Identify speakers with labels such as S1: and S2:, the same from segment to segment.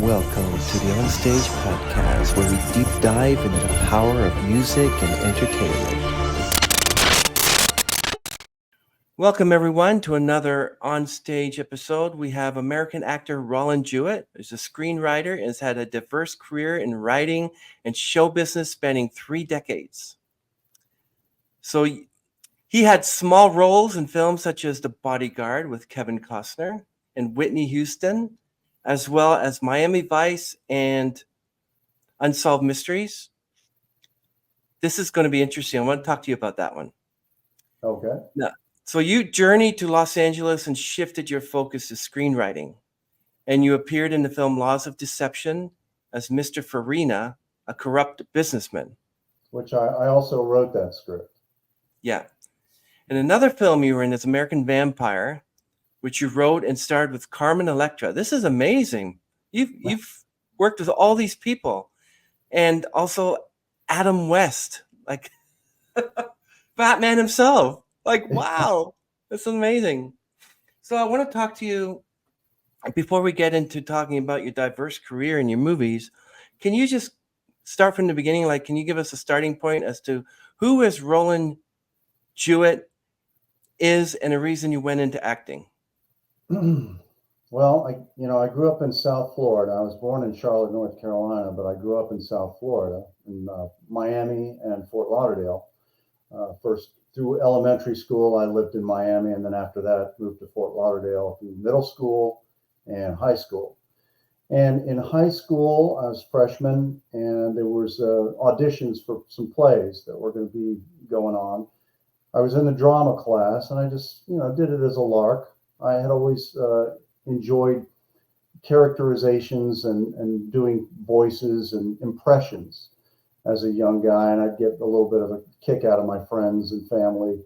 S1: Welcome to the Onstage podcast, where we deep dive into the power of music and entertainment. Welcome, everyone, to another Onstage episode. We have American actor Rollin Jewett, who's a screenwriter and has had a diverse career in writing and show business spanning 3 decades. So he had small roles in films such as The Bodyguard with Kevin Costner and Whitney Houston, as well as Miami Vice and Unsolved Mysteries. This is going to be interesting. I want to talk to you about that one.
S2: Okay.
S1: Now, so you journeyed to Los Angeles and shifted your focus to screenwriting, and you appeared in the film Laws of Deception as Mr. Farina, a corrupt businessman.
S2: Which I also wrote that script.
S1: Yeah. And another film you were in is American Vampire, which you wrote and starred with Carmen Electra. This is amazing. You've worked with all these people, and also Adam West, like Batman himself. Like, wow, that's amazing. So I want to talk to you before we get into talking about your diverse career and your movies. Can you just start from the beginning? Like, can you give us a starting point as to who is Rollin Jewett is and a reason you went into acting?
S2: Well, I grew up in South Florida. I was born in Charlotte, North Carolina, but I grew up in South Florida, in Miami and Fort Lauderdale. First, through elementary school, I lived in Miami, and then after that, moved to Fort Lauderdale through middle school and high school. And in high school, I was a freshman, and there was auditions for some plays that were going to be going on. I was in the drama class, and I just, did it as a lark. I had always enjoyed characterizations and doing voices and impressions as a young guy, and I'd get a little bit of a kick out of my friends and family.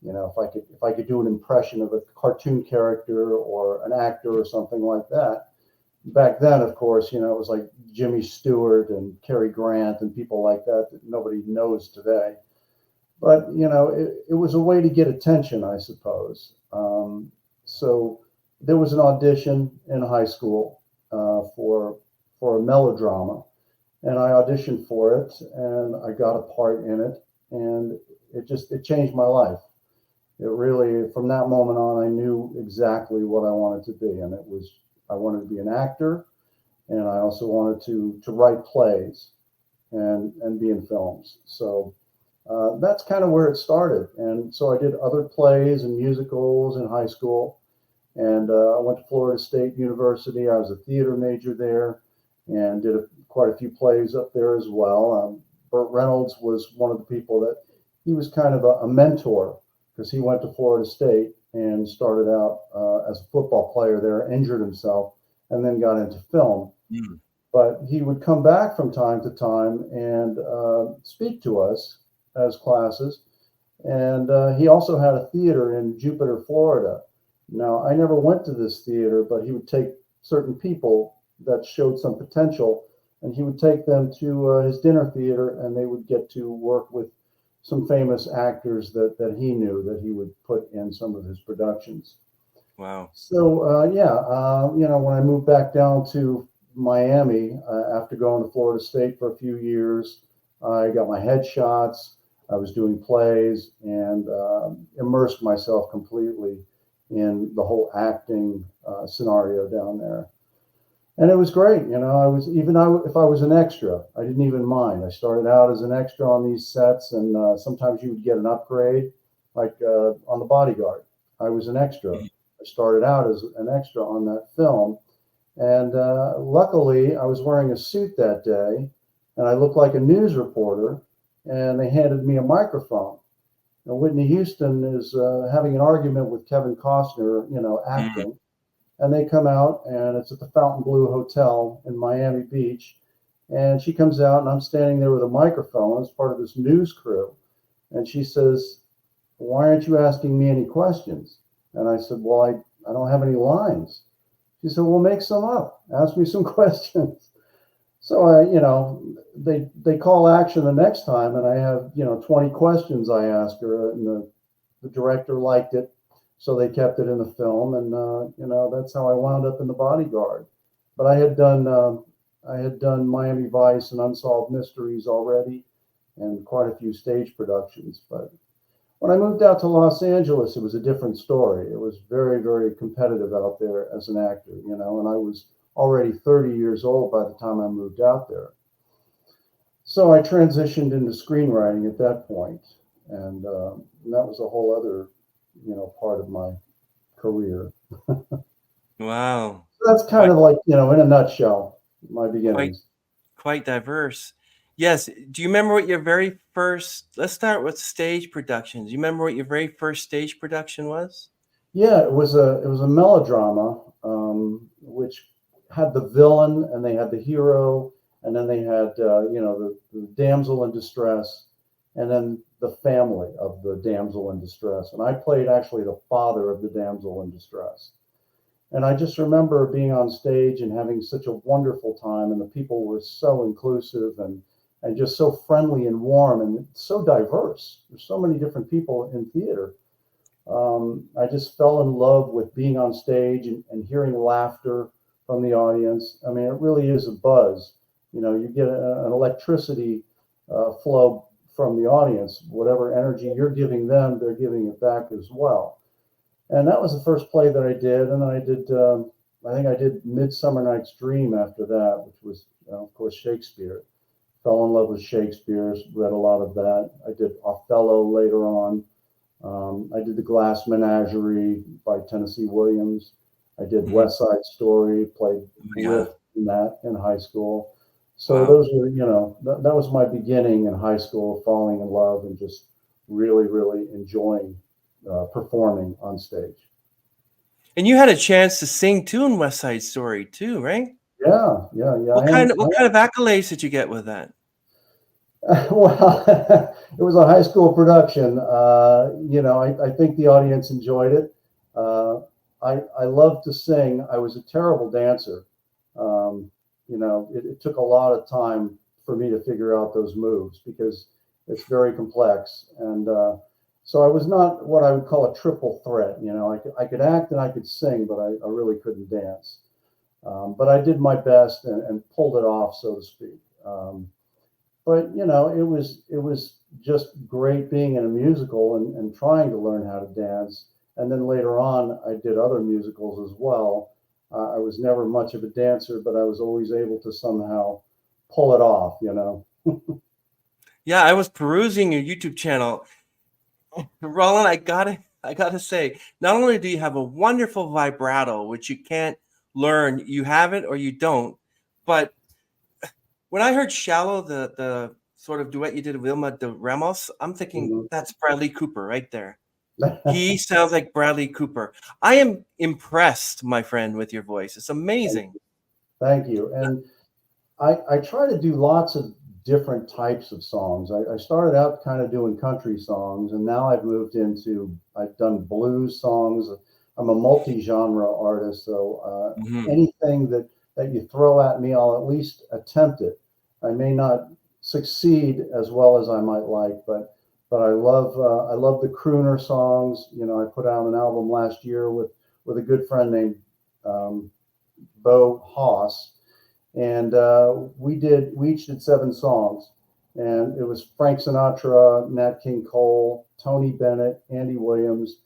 S2: If I could do an impression of a cartoon character or an actor or something like that. Back then, of course, it was like Jimmy Stewart and Cary Grant and people like that nobody knows today. But it was a way to get attention, I suppose. So there was an audition in high school for a melodrama, and I auditioned for it, and I got a part in it, and it changed my life. It really, from that moment on, I knew exactly what I wanted to be, and I wanted to be an actor, and I also wanted to write plays and be in films. So that's kind of where it started. And so I did other plays and musicals in high school. And I went to Florida State University. I was a theater major there and did quite a few plays up there as well. Burt Reynolds was one of the people that he was kind of a mentor, because he went to Florida State and started out as a football player there, injured himself, and then got into film. Mm. But he would come back from time to time and speak to us as classes. And he also had a theater in Jupiter, Florida. Now, I never went to this theater, but he would take certain people that showed some potential, and he would take them to his dinner theater, and they would get to work with some famous actors that he knew that he would put in some of his productions.
S1: Wow.
S2: So, when I moved back down to Miami after going to Florida State for a few years, I got my headshots. I was doing plays and immersed myself completely in the whole acting scenario down there. And it was great. If I was an extra, I didn't even mind. I started out as an extra on these sets, and sometimes you would get an upgrade, like on The Bodyguard. I was an extra. I started out as an extra on that film. And luckily, I was wearing a suit that day, and I looked like a news reporter, and they handed me a microphone. Now, Whitney Houston is having an argument with Kevin Costner, acting. And they come out, and it's at the Fontainebleau Hotel in Miami Beach. And she comes out, and I'm standing there with a microphone as part of this news crew. And she says, "Why aren't you asking me any questions?" And I said, "Well, I don't have any lines." She said, "Well, make some up. Ask me some questions." So they call action the next time, and I have 20 questions I ask her, and the director liked it, so they kept it in the film, and that's how I wound up in The Bodyguard. but I had done Miami Vice and Unsolved Mysteries already, and quite a few stage productions. But when I moved out to Los Angeles, it was a different story. It was very, very competitive out there as an actor, you know, and I was already 30 years old by the time I moved out there. So I transitioned into screenwriting at that point, and that was a whole other, you know, part of my career.
S1: Wow.
S2: So that's kind
S1: Quite,
S2: of like, you know, in a nutshell, my
S1: quite,
S2: beginnings.
S1: quite diverse. Yes. Do you remember what your very first, let's start with stage productions. You remember what your very first stage production was?
S2: Yeah, it was a melodrama, which had the villain and they had the hero, and then they had you know the damsel in distress, and then the family of the damsel in distress. And I played actually the father of the damsel in distress. And I just remember being on stage and having such a wonderful time, and the people were so inclusive and just so friendly and warm and so diverse. There's so many different people in theater. I just fell in love with being on stage and hearing laughter from the audience. I mean, it really is a buzz. You know, you get an electricity flow from the audience. Whatever energy you're giving them, they're giving it back as well. And that was the first play that I did. And then I did, I think I did Midsummer Night's Dream after that, which was, of course, Shakespeare. Fell in love with Shakespeare, read a lot of that. I did Othello later on. I did The Glass Menagerie by Tennessee Williams. I did
S1: Mhm.
S2: West Side Story, played
S1: Yeah.
S2: Griff in that in high school. So
S1: Wow.
S2: those were, you know, that was my beginning in high school, falling in love and just really, really enjoying performing on stage.
S1: And you had a chance to sing too in West Side Story too, right?
S2: Yeah, yeah, yeah.
S1: What kind of accolades did you get with that?
S2: Well, it was a high school production. You know, I think the audience enjoyed it. Uh, I love to sing. I was a terrible dancer. Um, you know, it took a lot of time for me to figure out those moves because it's very complex. And so I was not what I would call a triple threat. You know, I could act and I could sing, but I really couldn't dance. But I did my best and pulled it off, so to speak. But you know, it was just great being in a musical and trying to learn how to dance. And then later on, I did other musicals as well. I was never much of a dancer, but I was always able to somehow pull it off. You know.
S1: Yeah, I was perusing your YouTube channel. Roland, I gotta say, not only do you have a wonderful vibrato, which you can't learn, you have it or you don't, but when I heard "Shallow," the sort of duet you did with Vilma de Ramos, I'm thinking
S2: Mhm.
S1: that's Bradley Cooper right there. He sounds like Bradley Cooper. I am impressed, my friend, with your voice. It's amazing.
S2: Thank you. And I try to do lots of different types of songs. I started out kind of doing country songs, and now I've moved into, I've done blues songs. I'm a multi-genre artist, so
S1: Mhm.
S2: anything that you throw at me, I'll at least attempt it. I may not succeed as well as I might like, but I love the crooner songs. You know, I put out an album last year with a good friend named um, Bo Haas, and we each did 7 songs, and it was Frank Sinatra, Nat King Cole, Tony Bennett, Andy Williams,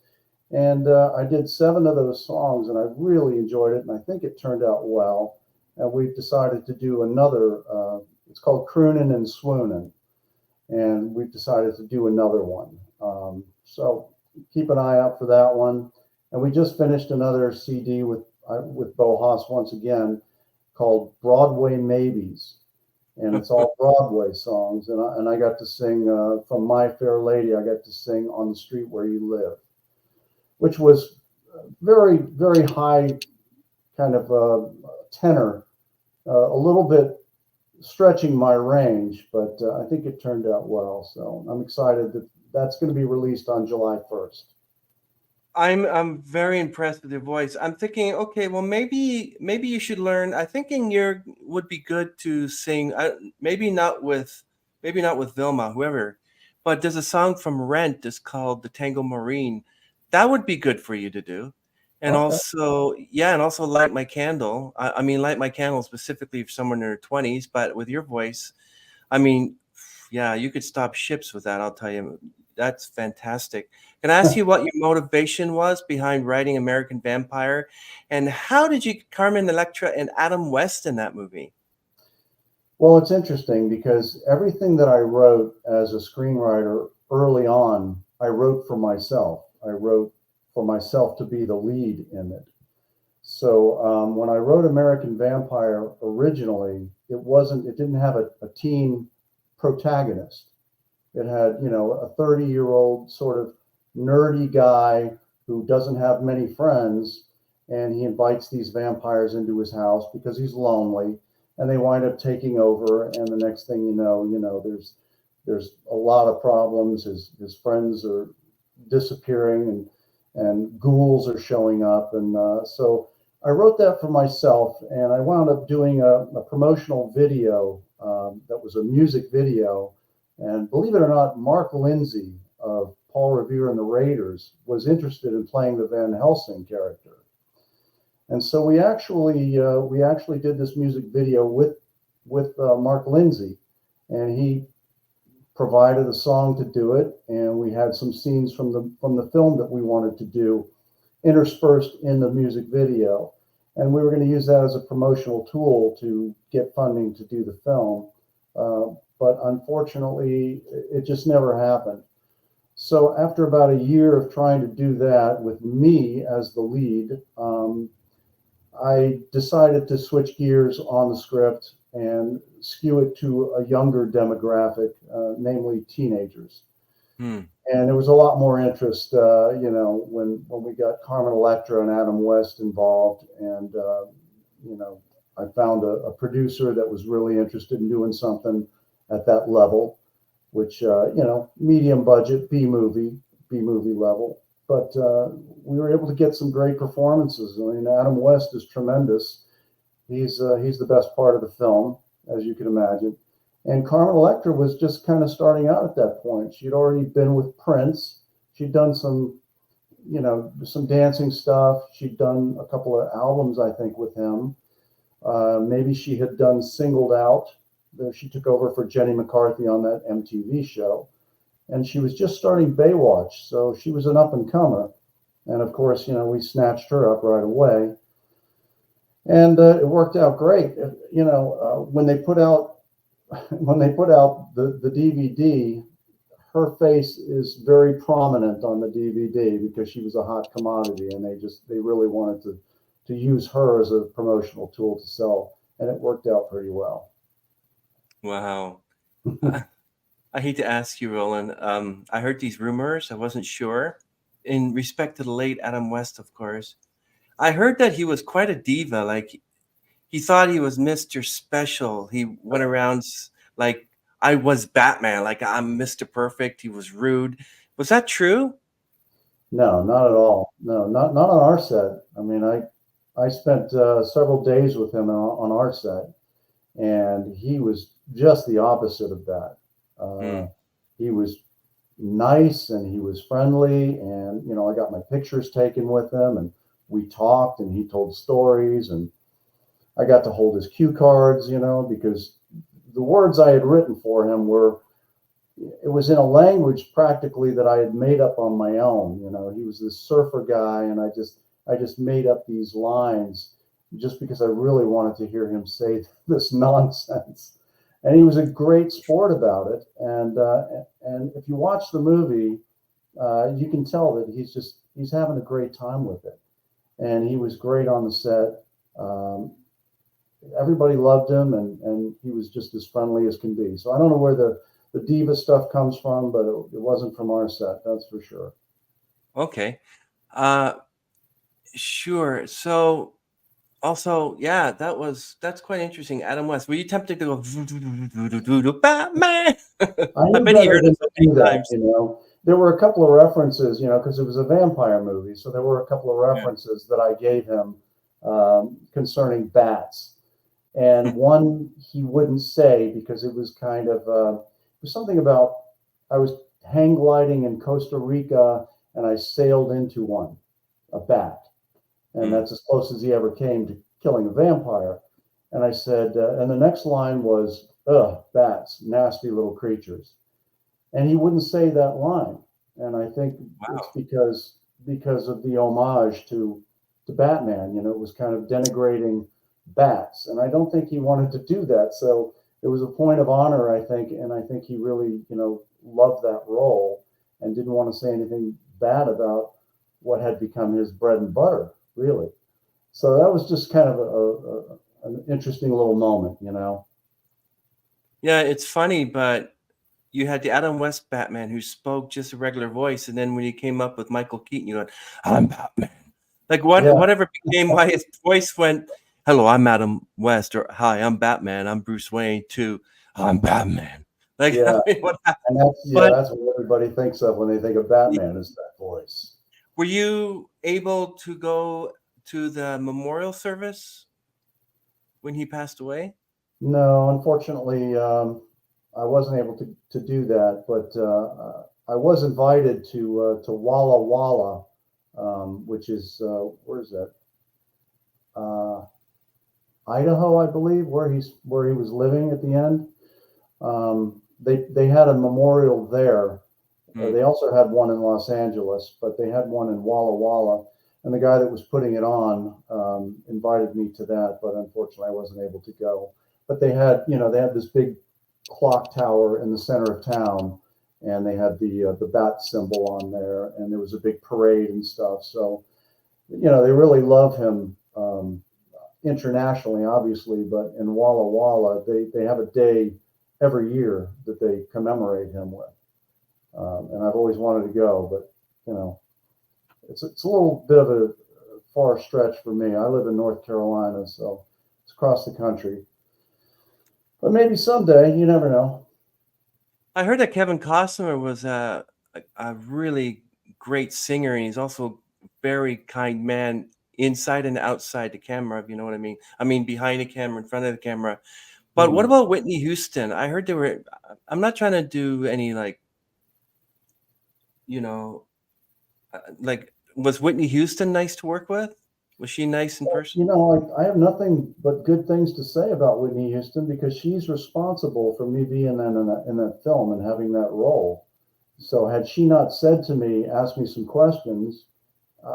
S2: and I did 7 of those songs, and I really enjoyed it, and I think it turned out well. And we've decided to do another. It's called Croonin' and Swoonin', and we've decided to do another one. So keep an eye out for that one. And we just finished another CD with Bo Haas once again, called Broadway Maybes, and it's all Broadway songs. And I got to sing from My Fair Lady. I got to sing On the Street Where You Live, which was very, very high kind of tenor, a little bit stretching my range, but I think it turned out well. So I'm excited that that's going to be released on July 1st.
S1: I'm very impressed with your voice. I'm thinking, okay, well maybe you should learn. I thinking you would be good to sing. Maybe not with Vilma, whoever, but there's a song from Rent. It's called "The Tango Marine." That would be good for you to do. And
S2: Okay.
S1: also, yeah, and also Light My Candle. I mean, Light My Candle specifically for someone in their 20s, but with your voice, I mean, yeah, you could stop ships with that, I'll tell you. That's fantastic. Can I ask you what your motivation was behind writing American Vampire? And how did you get Carmen Electra and Adam West in that movie?
S2: Well, it's interesting because everything that I wrote as a screenwriter early on, I wrote for myself. I wrote for myself to be the lead in it. So when I wrote American Vampire originally, it didn't have a teen protagonist. It had, a 30-year-old sort of nerdy guy who doesn't have many friends, and he invites these vampires into his house because he's lonely, and they wind up taking over. And the next thing there's a lot of problems. His friends are disappearing, and ghouls are showing up, and so I wrote that for myself, and I wound up doing a promotional video that was a music video. And believe it or not, Mark Lindsay of Paul Revere and the Raiders was interested in playing the Van Helsing character. And so we actually did this music video with Mark Lindsay, and he provided a song to do it, and we had some scenes from the film that we wanted to do interspersed in the music video, and we were going to use that as a promotional tool to get funding to do the film. But unfortunately, it just never happened. So after about a year of trying to do that with me as the lead, I decided to switch gears on the script and skew it to a younger demographic, namely teenagers.
S1: Hmm.
S2: And there was a lot more interest, when we got Carmen Electra and Adam West involved. And, I found a producer that was really interested in doing something at that level, which, medium budget, B movie level. But we were able to get some great performances. I mean, Adam West is tremendous. He's the best part of the film, as you can imagine. And Carmen Electra was just kind of starting out at that point. She'd already been with Prince. She'd done some dancing stuff. She'd done a couple of albums, I think, with him. Maybe she had done Singled Out. She took over for Jenny McCarthy on that MTV show. And she was just starting Baywatch, so she was an up-and-comer. And of course, we snatched her up right away. And it worked out great. When they put out the DVD, her face is very prominent on the DVD because she was a hot commodity, and they really wanted to use her as a promotional tool to sell, and it worked out pretty well.
S1: Wow. I hate to ask you, Roland. I heard these rumors. I wasn't sure. In respect to the late Adam West, of course, I heard that he was quite a diva. Like he thought he was Mr. Special. He went around like I was Batman. Like I'm Mr. Perfect. He was rude. Was that true?
S2: No, not at all. No, not on our set. I mean, I spent several days with him on our set, and he was just the opposite of that.
S1: Hmm.
S2: He was nice, and he was friendly, and I got my pictures taken with him, and we talked, and he told stories, and I got to hold his cue cards, because the words I had written for him it was in a language practically that I had made up on my own. He was this surfer guy, and I just made up these lines just because I really wanted to hear him say this nonsense. And he was a great sport about it. And if you watch the movie, you can tell that he's having a great time with it. And he was great on the set. Everybody loved him, and he was just as friendly as can be. So I don't know where the diva stuff comes from, but it wasn't from our set, that's for sure.
S1: Okay. Sure. So also, yeah, that's quite interesting. Adam West. Were you tempted to go Batman?
S2: I
S1: I
S2: knew
S1: bet you
S2: better
S1: heard it
S2: than
S1: so
S2: to
S1: many
S2: do that,
S1: times.
S2: There were a couple of references, because it was a vampire movie. So there were a couple of
S1: Yeah.
S2: references that I gave him concerning bats. And one he wouldn't say because it was kind of, it was something about, I was hang gliding in Costa Rica and I sailed into a bat. and that's as close as he ever came to killing a vampire. And I said, and the next line was, "Ugh, bats, nasty little creatures." And he wouldn't say that line. And I think it's because of the homage to Batman. You know, it was kind of denigrating bats, and I don't think he wanted to do that. So it was a point of honor, I think, and I think he really, loved that role and didn't want to say anything bad about what had become his bread and butter, really. So that was just kind of an interesting little moment,
S1: Yeah, it's funny, but you had the Adam West Batman who spoke just a regular voice, and then when he came up with Michael Keaton, you went, "I'm Batman." Like
S2: Yeah.
S1: whatever became why his voice went, "Hello, I'm Adam West," or "Hi, I'm Batman. I'm Bruce Wayne," to "I'm Batman." Like,
S2: Yeah.
S1: I mean, what happened?
S2: And that's what everybody thinks of when they think of Batman, is that voice.
S1: Were you able to go to the memorial service when he passed away?
S2: No, unfortunately, I wasn't able to do that, but I was invited to Walla Walla, which is where is that? Idaho, I believe, where he was living at the end. They had a memorial there. They also had one in Los Angeles, but they had one in Walla Walla. And the guy that was putting it on invited me to that, but unfortunately, I wasn't able to go. But they had this big clock tower in the center of town, and they had the bat symbol on there, and there was a big parade and stuff. So, they really love him internationally, obviously, but in Walla Walla, they have a day every year that they commemorate him with. And I've always wanted to go, but it's a little bit of a far stretch for me. I live in North Carolina, so it's across the country. But maybe someday, you never know.
S1: I heard that Kevin Costner was a really great singer, and he's also a very kind man inside and outside the camera, if you know what I mean. I mean, behind the camera, in front of the camera. But what about Whitney Houston? I heard I'm not trying to do any was Whitney Houston nice to work with? Was she nice in person?
S2: I have nothing but good things to say about Whitney Houston, because she's responsible for me being in that film and having that role. So had she not said to me, asked me some questions,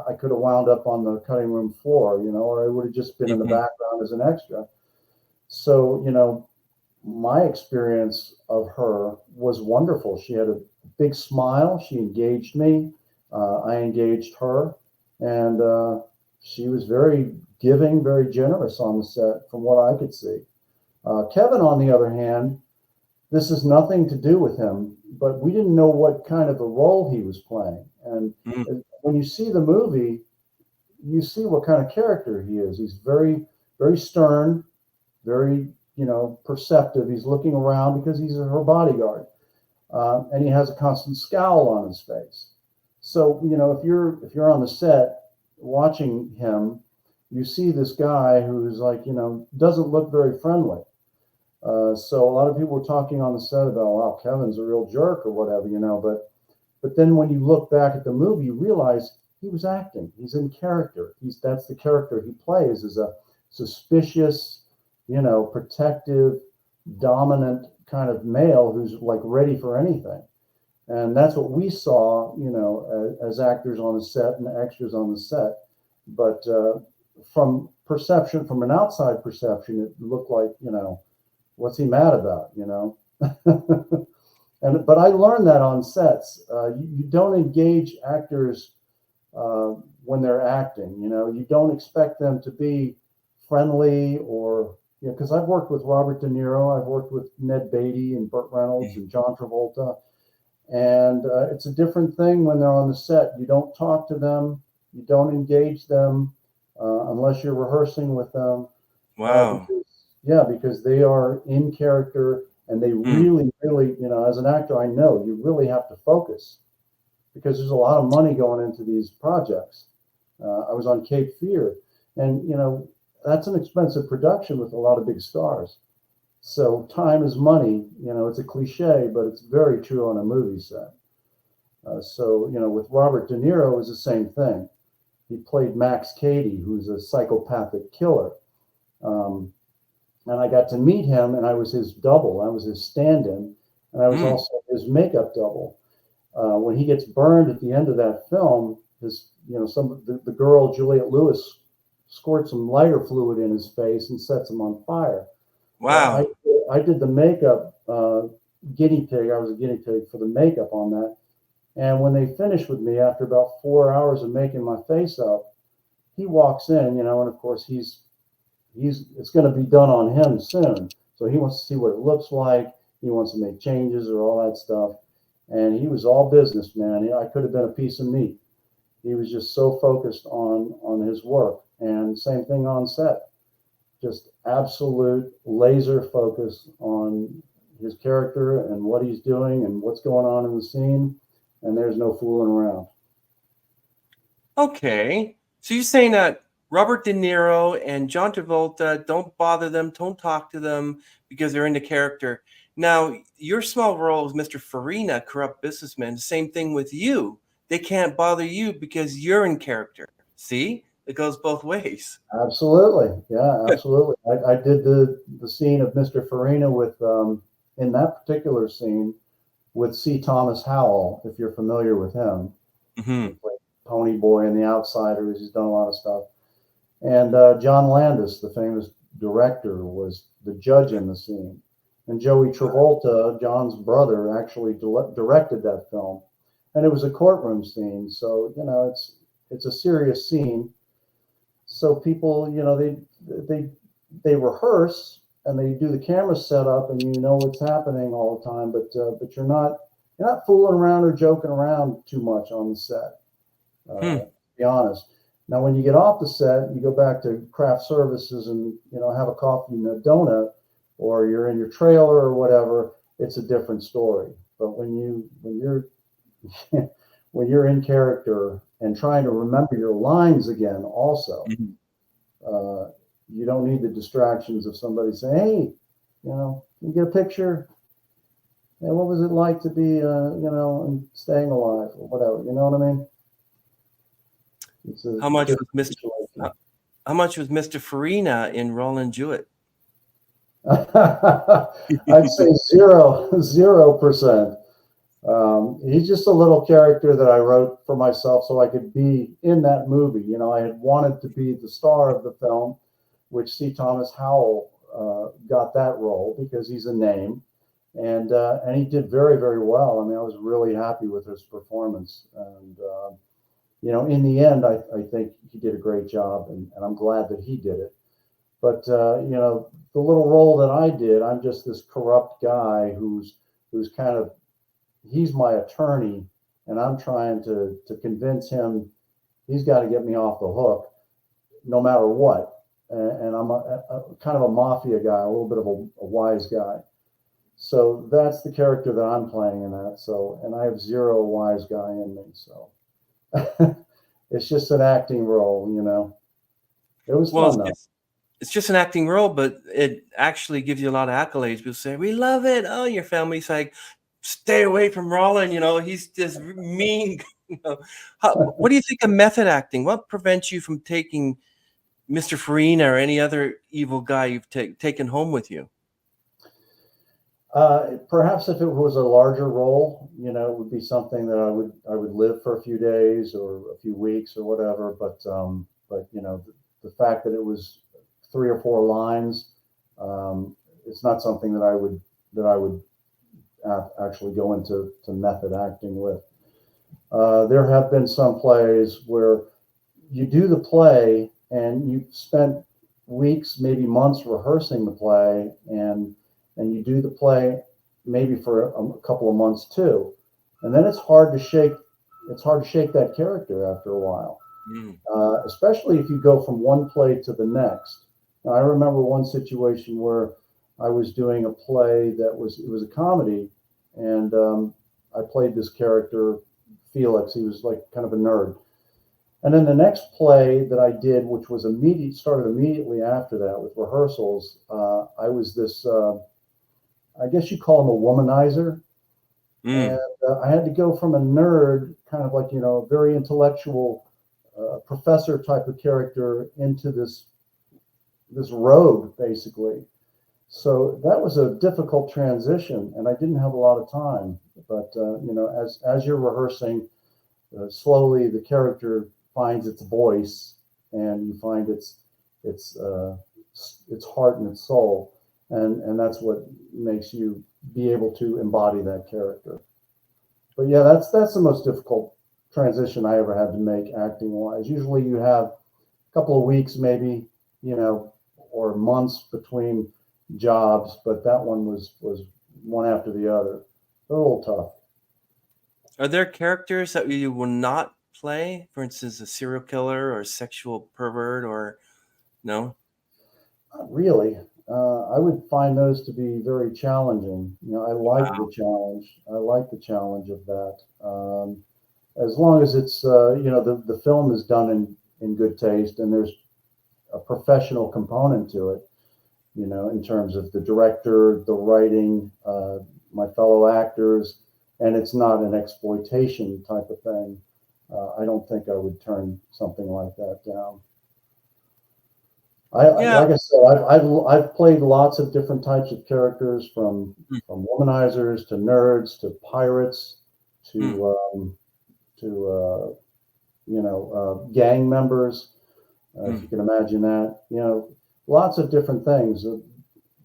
S2: I could have wound up on the cutting room floor, or I would have just been in the background as an extra. So, my experience of her was wonderful. She had a big smile. She engaged me. I engaged her. And she was very giving, very generous on the set, from what I could see. Kevin, on the other hand, this has nothing to do with him, but we didn't know what kind of a role he was playing. And when you see the movie, you see what kind of character he is. He's very, very stern, very, perceptive. He's looking around because he's her bodyguard. And he has a constant scowl on his face. So, if you're on the set watching him, you see this guy who's doesn't look very friendly. So a lot of people were talking on the set about, wow, Kevin's a real jerk or whatever, but then when you look back at the movie, you realize he was acting. He's in character. That's the character he plays, is a suspicious, protective, dominant kind of male who's ready for anything. And that's what we saw, as actors on the set and extras on the set. But from an outside perception, it looked like, what's he mad about, But I learned that on sets. You don't engage actors when they're acting. You don't expect them to be friendly or, because I've worked with Robert De Niro, I've worked with Ned Beatty and Burt Reynolds and John Travolta. And it's a different thing when they're on the set. You don't talk to them. You don't engage them unless you're rehearsing with them.
S1: Wow.
S2: Because they are in character, and they really, really, as an actor, I know you really have to focus, because there's a lot of money going into these projects. I was on Cape Fear, and, that's an expensive production with a lot of big stars. So time is money. It's a cliche, but it's very true on a movie set. So, with Robert De Niro, it was the same thing. he played Max Cady, who's a psychopathic killer. And I got to meet him, and I was his double. I was his stand-in, and I was also his makeup double. When he gets burned at the end of that film, the girl Juliette Lewis squirts some lighter fluid in his face and sets him on fire.
S1: Wow.
S2: I did the makeup guinea pig. I was a guinea pig for the makeup on that. And when they finished with me after about 4 hours of making my face up, he walks in, and of course it's going to be done on him soon. So he wants to see what it looks like. He wants to make changes or all that stuff. And he was all business, man. I could have been a piece of meat. He was just so focused on his work. And same thing on set. Just absolute laser focus on his character and what he's doing and what's going on in the scene. And there's no fooling around.
S1: Okay. So you're saying that Robert De Niro and John Travolta, don't bother them, don't talk to them because they're into character. Now, your small role as Mr. Farina, corrupt businessman, the same thing with you. They can't bother you because you're in character. See? It goes both ways.
S2: Absolutely. Yeah, absolutely. I did the scene of Mr. Farina with, in that particular scene, with C. Thomas Howell, if you're familiar with him.
S1: Mm-hmm.
S2: Pony Boy and The Outsiders. He's done a lot of stuff. And John Landis, the famous director, was the judge in the scene. And Joey Travolta, John's brother, actually directed that film. And it was a courtroom scene. So, it's a serious scene. So people, they rehearse and they do the camera setup and what's happening all the time, but you're not fooling around or joking around too much on the set. To be honest. Now, when you get off the set, you go back to craft services and, have a coffee and a donut, or you're in your trailer or whatever, it's a different story. But when you're in character and trying to remember your lines again, also, you don't need the distractions of somebody saying, "Hey, can you get a picture? And what was it like to be, and staying alive or whatever?" You know what I mean?
S1: How much was Mr. Farina in Rollin Jewett?
S2: I'd say 0%. He's just a little character that I wrote for myself so I could be in that movie. I had wanted to be the star of the film, which C. Thomas Howell got that role because he's a name, and he did very, very well. I mean, I was really happy with his performance, and in the end, I think he did a great job, and I'm glad that he did it. But the little role that I did, I'm just this corrupt guy who's kind of, he's my attorney, and I'm trying to convince him he's got to get me off the hook no matter what. And I'm a kind of a mafia guy, a little bit of a wise guy. So that's the character that I'm playing in that. So, and I have zero wise guy in me. So it's just an acting role, It was fun though.
S1: It's just an acting role, but it actually gives you a lot of accolades. People say, "We love it." Oh, your family's like, "Stay away from Rollin, he's just mean." What do you think of method acting? What prevents you from taking Mr. Farina or any other evil guy you've taken home with you?
S2: Perhaps if it was a larger role, it would be something that I would live for a few days or a few weeks or whatever. But the fact that it was 3 or 4 lines, it's not something that I would actually go into method acting with. There have been some plays where you do the play and you've spent weeks, maybe months rehearsing the play, and you do the play maybe for a couple of months too, and then it's hard to shake that character after a while, especially if you go from one play to the next. Now, I remember one situation where I was doing a play it was a comedy, and I played this character, Felix. He was like kind of a nerd. And then the next play that I did, which was started immediately after that with rehearsals, I was this, I guess you call him a womanizer. And I had to go from a nerd, kind of like, very intellectual professor type of character into this rogue, basically. So that was a difficult transition, and I didn't have a lot of time. But as you're rehearsing, slowly the character finds its voice, and you find its heart and its soul, and that's what makes you be able to embody that character. But yeah, that's the most difficult transition I ever had to make acting wise. Usually you have a couple of weeks, maybe, or months between jobs, but that one was one after the other. They're a little tough.
S1: Are there characters that you will not play? For instance, a serial killer or a sexual pervert, or no?
S2: Not really. I would find those to be very challenging. I like
S1: Wow.
S2: the challenge. I like the challenge of that. As long as it's, the film is done in good taste and there's a professional component to it, in terms of the director, the writing, my fellow actors, and it's not an exploitation type of thing. I don't think I would turn something like that down.
S1: Yeah.
S2: Like I said, I've played lots of different types of characters, from womanizers to nerds to pirates to gang members, if you can imagine that. Lots of different things.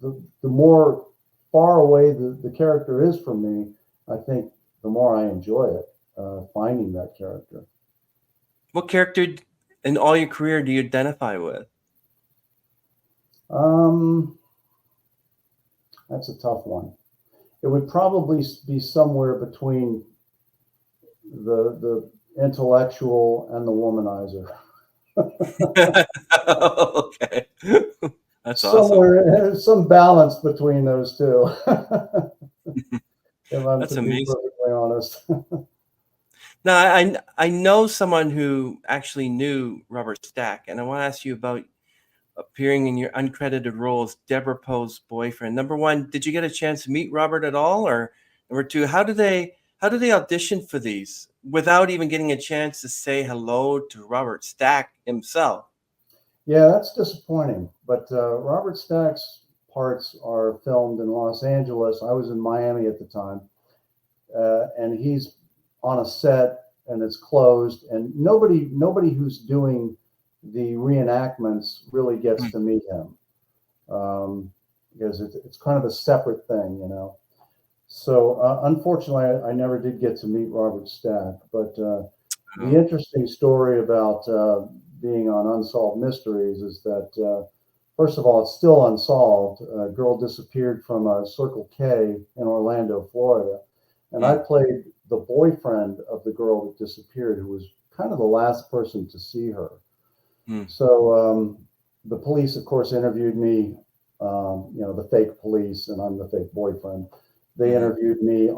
S2: The more far away the character is from me, I think the more I enjoy it, finding that character.
S1: What character in all your career do you identify with?
S2: That's a tough one. It would probably be somewhere between the intellectual and the womanizer.
S1: Okay. That's
S2: somewhere, some balance between those two. If I'm
S1: That's
S2: to be
S1: amazing.
S2: perfectly honest.
S1: Now, I know someone who actually knew Robert Stack, and I want to ask you about appearing in your uncredited role as Deborah Poe's boyfriend. Number one, did you get a chance to meet Robert at all? Or number two, how do they audition for these without even getting a chance to say hello to Robert Stack himself?
S2: Yeah, that's disappointing. But Robert Stack's parts are filmed in Los Angeles. I was in Miami at the time, and he's on a set, and it's closed, and nobody who's doing the reenactments really gets to meet him, because it's kind of a separate thing. So unfortunately, I never did get to meet Robert Stack. But the interesting story about being on Unsolved Mysteries is that, first of all, it's still unsolved. A girl disappeared from a Circle K in Orlando, Florida, and I played the boyfriend of the girl that disappeared, who was kind of the last person to see her. So the police, of course, interviewed me, the fake police, and I'm the fake boyfriend. They interviewed me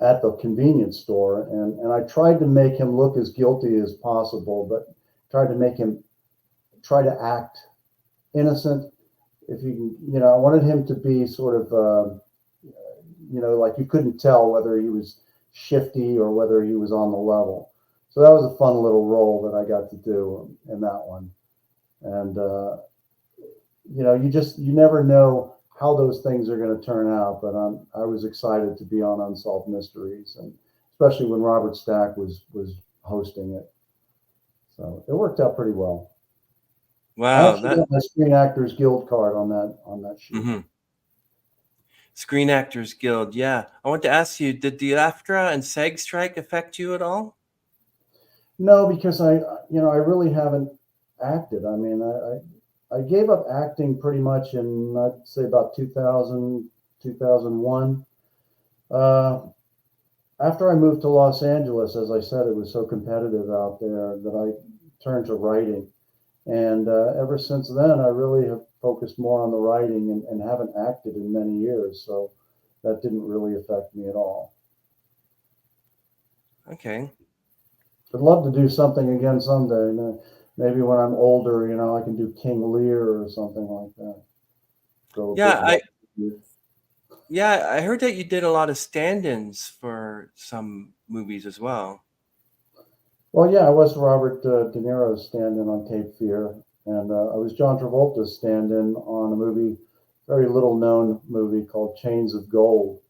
S2: at the convenience store, and I tried to make him look as guilty as possible, but tried to make him try to act innocent. If you can, I wanted him to be sort of, like you couldn't tell whether he was shifty or whether he was on the level. So that was a fun little role that I got to do in that one. And, you never know how those things are going to turn out, but I was excited to be on Unsolved Mysteries, and especially when Robert Stack was hosting it. So it worked out pretty well.
S1: Wow.
S2: I actually got my Screen Actors Guild card on that sheet.
S1: Screen Actors Guild. Yeah. I want to ask you, did the AFTRA and SAG strike affect you at all?
S2: No, because I really haven't acted. I mean, I gave up acting pretty much in, I'd say, about 2000, 2001. After I moved to Los Angeles, as I said, it was so competitive out there that I turned to writing. And ever since then, I really have focused more on the writing and haven't acted in many years. So that didn't really affect me at all.
S1: Okay.
S2: I'd love to do something again someday. Maybe when I'm older, I can do King Lear or something like that.
S1: I heard that you did a lot of stand-ins for some movies as well.
S2: Well, yeah, I was Robert De Niro's stand-in on Cape Fear, and I was John Travolta's stand-in on a movie, very little-known movie called Chains of Gold.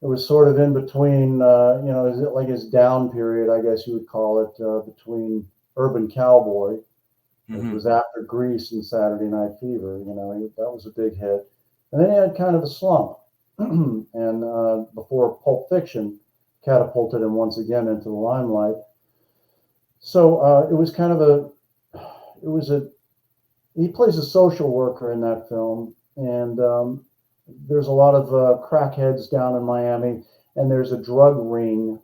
S2: It was sort of in between, is it like his down period, I guess you would call it, between Urban Cowboy, which was after Grease and Saturday Night Fever. That was a big hit, and then he had kind of a slump, and before Pulp Fiction catapulted him once again into the limelight. So it was kind of he plays a social worker in that film, and there's a lot of crackheads down in Miami, and there's a drug ring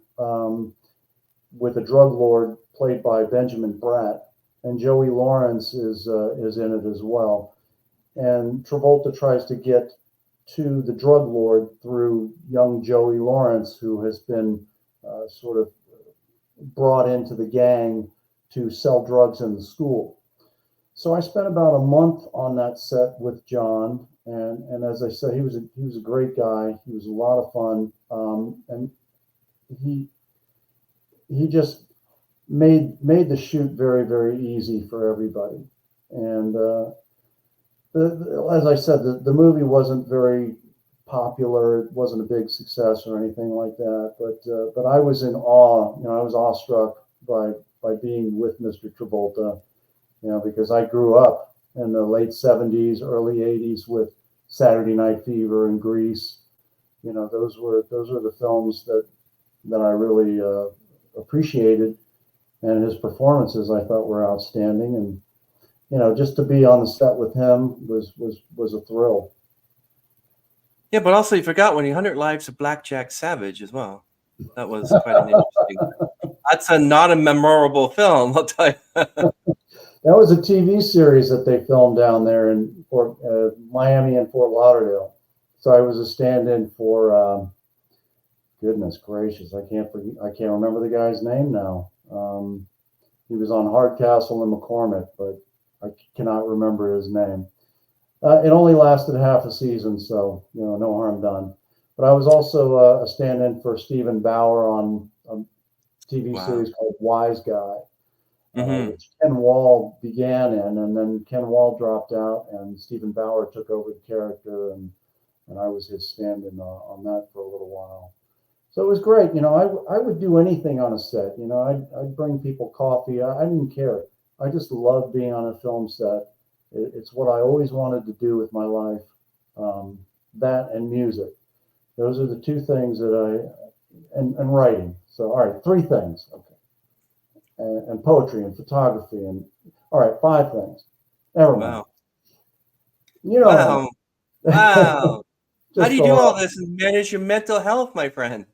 S2: with a drug lord played by Benjamin Bratt, and Joey Lawrence is in it as well. And Travolta tries to get to the drug lord through young Joey Lawrence, who has been sort of brought into the gang to sell drugs in the school. So I spent about a month on that set with John, and as I said, he was a great guy. He was a lot of fun, and he just made the shoot very, very easy for everybody. And as I said, the movie wasn't very popular. It wasn't a big success or anything like that. But I was in awe. I was awestruck by being with Mr. Travolta. Because I grew up in the late '70s, early '80s with Saturday Night Fever and Grease. Those were the films that I really appreciated, and his performances I thought were outstanding. And just to be on the set with him was a thrill.
S1: Yeah, but also you forgot 100 Lives of Blackjack Savage as well. That was quite an interesting. That's not a memorable film, I'll tell you.
S2: That was a TV series that they filmed down there in Miami and Fort Lauderdale. So I was a stand-in for. Goodness gracious, I can't remember the guy's name now. He was on Hardcastle and McCormick, but I cannot remember his name. It only lasted half a season, so no harm done. But I was also a stand-in for Stephen Bauer on a TV series called Wise Guy. Which Ken Wall began in, and then Ken Wall dropped out, and Stephen Bauer took over the character, and I was his stand-in on that for a little while. So it was great. I would do anything on a set. I'd bring people coffee. I didn't care. I just loved being on a film set. It's what I always wanted to do with my life. That and music. Those are the two things that and writing. So, all right, 3 things. Okay. And poetry and photography and all right, 5 things. Never mind.
S1: Wow. Wow. How do you do all this and manage your mental health, my friend?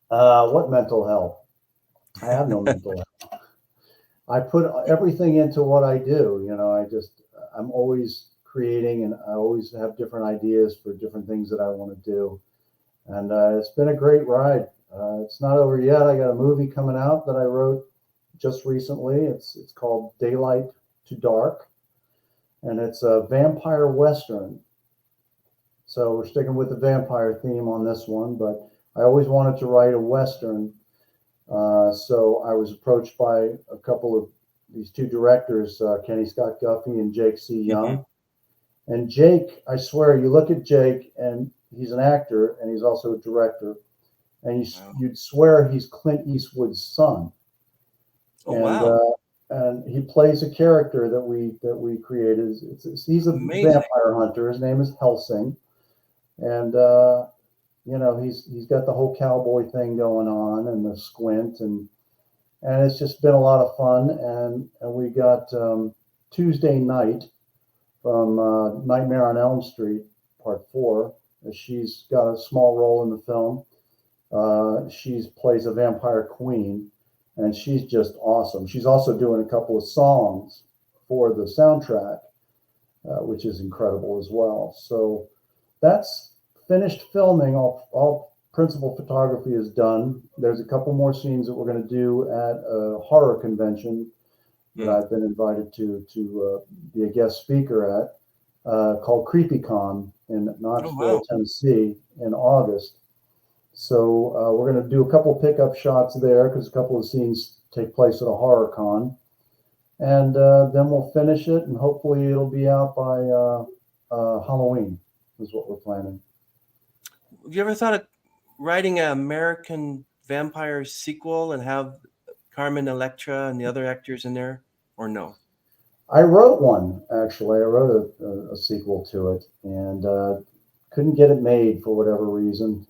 S2: What mental health? I have no mental health. I put everything into what I do. I'm always creating, and I always have different ideas for different things that I want to do. And it's been a great ride. It's not over yet. I got a movie coming out that I wrote just recently. It's called Daylight to Dark, and it's a vampire western. So we're sticking with the vampire theme on this one, but I always wanted to write a western. So I was approached by a couple of these 2 directors, Kenny Scott Guffey and Jake C. Young. And Jake, I swear, you look at Jake, and he's an actor, and he's also a director, and you'd swear he's Clint Eastwood's son. And he plays a character that we created. He's a vampire hunter. His name is Helsing, and he's got the whole cowboy thing going on and the squint, and it's just been a lot of fun. And we got Tuesday Night from Nightmare on Elm Street Part 4. She's got a small role in the film. She plays a vampire queen. And she's just awesome. She's also doing a couple of songs for the soundtrack, which is incredible as well. So that's finished filming. All principal photography is done. There's a couple more scenes that we're going to do at a horror convention that I've been invited to be a guest speaker at, called CreepyCon in Knoxville, Tennessee in August. So we're going to do a couple pickup shots there because a couple of scenes take place at a horror con. And then we'll finish it, and hopefully it'll be out by Halloween is what we're planning.
S1: Have you ever thought of writing an American Vampire sequel and have Carmen Electra and the other actors in there, or no?
S2: I wrote one, actually. I wrote a sequel to it, and couldn't get it made for whatever reason.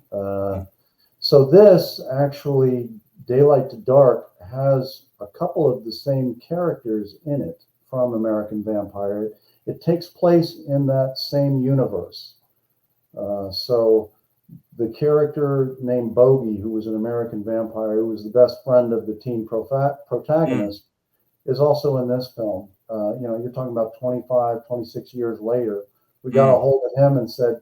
S2: So this actually, Daylight to Dark, has a couple of the same characters in it from American Vampire. It takes place in that same universe. So the character named Bogey, who was an American vampire, who was the best friend of the teen protagonist, is also in this film. You're talking about 25, 26 years later. We got a hold of him and said,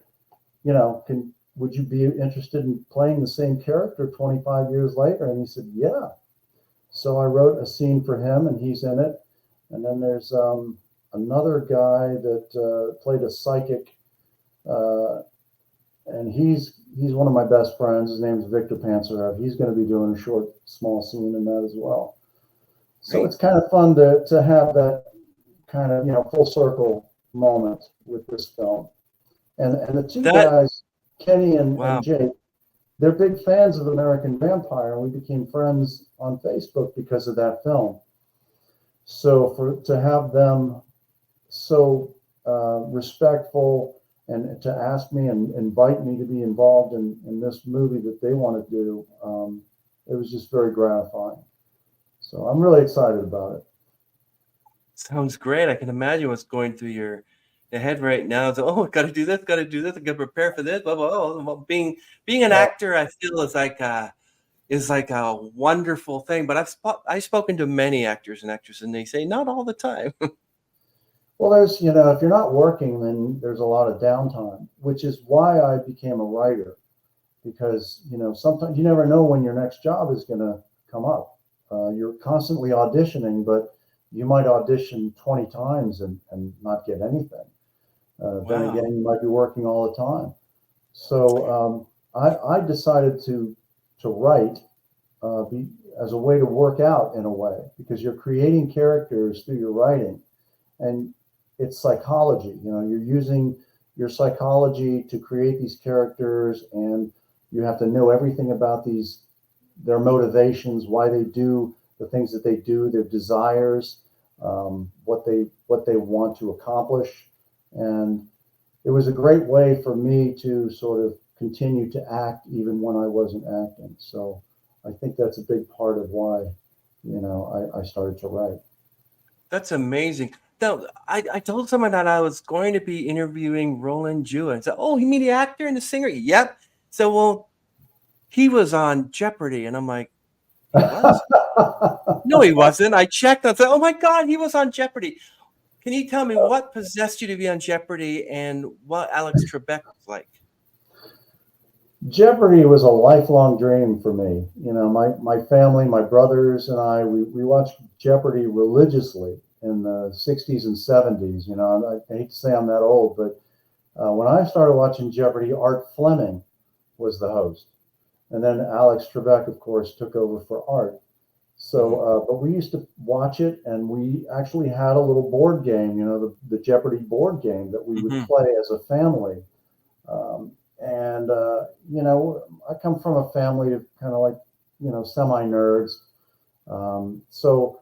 S2: would you be interested in playing the same character 25 years later? And he said, yeah. So I wrote a scene for him, and he's in it. And then there's another guy that played a psychic, and he's one of my best friends. His name's Victor Pansarev. He's going to be doing a short, small scene in that as well. So it's kind of fun to have that kind of full circle moment with this film. And the two guys, Kenny and Jake, they're big fans of American Vampire, and we became friends on Facebook because of that film. So to have them so respectful and to ask me and invite me to be involved in this movie that they want to do, it was just very gratifying. So I'm really excited about it.
S1: Sounds great. I can imagine what's going through your head right now. So, got to do this, got to do this, I got to prepare for this. Blah, blah, blah. Being an actor, I feel is like a wonderful thing. But I've spoken to many actors and actresses, and they say not all the time.
S2: Well, there's if you're not working, then there's a lot of downtime, which is why I became a writer, because sometimes you never know when your next job is going to come up. You're constantly auditioning, but you might audition 20 times and not get anything. Then again, you might be working all the time. So I decided to write as a way to work out in a way, because you're creating characters through your writing, and it's psychology. You're using your psychology to create these characters, and you have to know everything about their motivations, why they do the things that they do, their desires, what they want to accomplish. And it was a great way for me to sort of continue to act even when I wasn't acting. So I think that's a big part of why, I started to write.
S1: That's amazing. Now, I told someone that I was going to be interviewing Rollin Jewett. I said, "Oh, you mean the actor and the singer?" Yep. So, well, he was on Jeopardy, and I'm like, he was? No, he wasn't. I checked. I said, "Oh my God, he was on Jeopardy." Can you tell me what possessed you to be on Jeopardy and what Alex Trebek was like?
S2: Jeopardy was a lifelong dream for me. My family, my brothers and I, we watched Jeopardy religiously in the 60s and 70s. I hate to say I'm that old, but when I started watching Jeopardy, Art Fleming was the host. And then Alex Trebek, of course, took over for Art. So, but we used to watch it, and we actually had a little board game, the Jeopardy board game that we would play as a family. I come from a family of kind of like, semi-nerds. So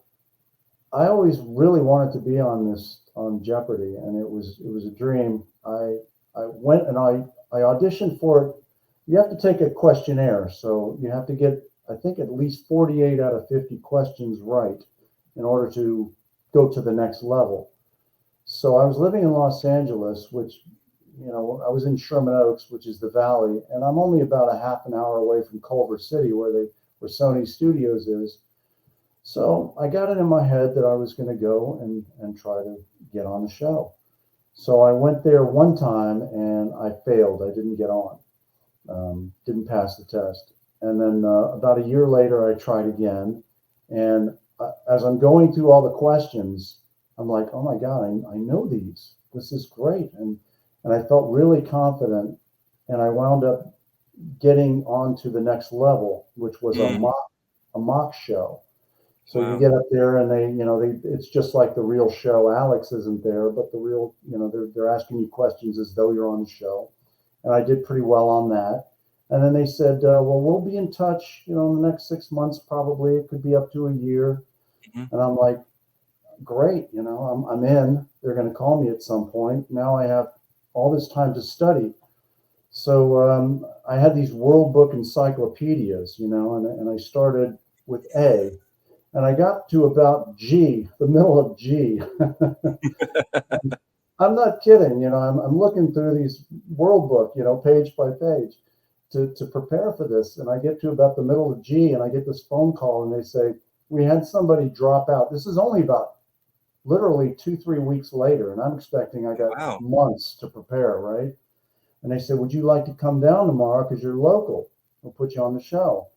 S2: I always really wanted to be on Jeopardy, and it was a dream. I went and I auditioned for it. You have to take a questionnaire, so you have to get, I think, at least 48 out of 50 questions right in order to go to the next level. So I was living in Los Angeles, which, I was in Sherman Oaks, which is the valley, and I'm only about a half an hour away from Culver City, where Sony Studios is. So I got it in my head that I was going to go and try to get on the show. So I went there one time and I failed. I didn't get on, didn't pass the test. And then about a year later, I tried again. And as I'm going through all the questions, I'm like, oh my God, I know these. This is great. And I felt really confident. And I wound up getting on to the next level, which was a mock show. So you
S1: Wow.
S2: get up there and it's just like the real show. Alex isn't there, but the real, they're asking you questions as though you're on the show. And I did pretty well on that. And then they said, well, we'll be in touch, in the next 6 months, probably. It could be up to a year.
S1: Mhm.
S2: And I'm like, great, I'm in. They're going to call me at some point. Now I have all this time to study. So I had these World Book encyclopedias, and I started with A, and I got to about G, the middle of G. I'm not kidding. I'm looking through these World Book, page by page to prepare for this. And I get to about the middle of G, and I get this phone call, and they say, we had somebody drop out. This is only about literally 2-3 weeks later, and I'm expecting I got
S1: Wow.
S2: months to prepare, right? And they said, would you like to come down tomorrow because you're local? We'll put you on the show.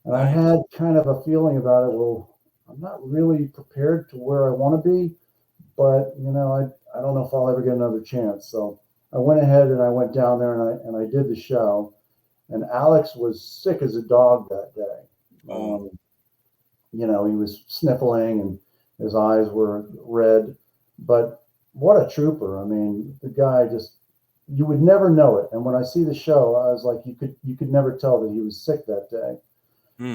S2: And I
S1: Nice.
S2: had kind of a feeling about it. Well, I'm not really prepared to where I want to be, but I don't know if I'll ever get another chance. So I went ahead and I went down there and I did the show. And Alex was sick as a dog that day.
S1: Oh.
S2: He was sniffling and his eyes were red. But what a trooper! I mean, the guy just, you would never know it. And when I see the show, I was like, you could never tell that he was sick that day.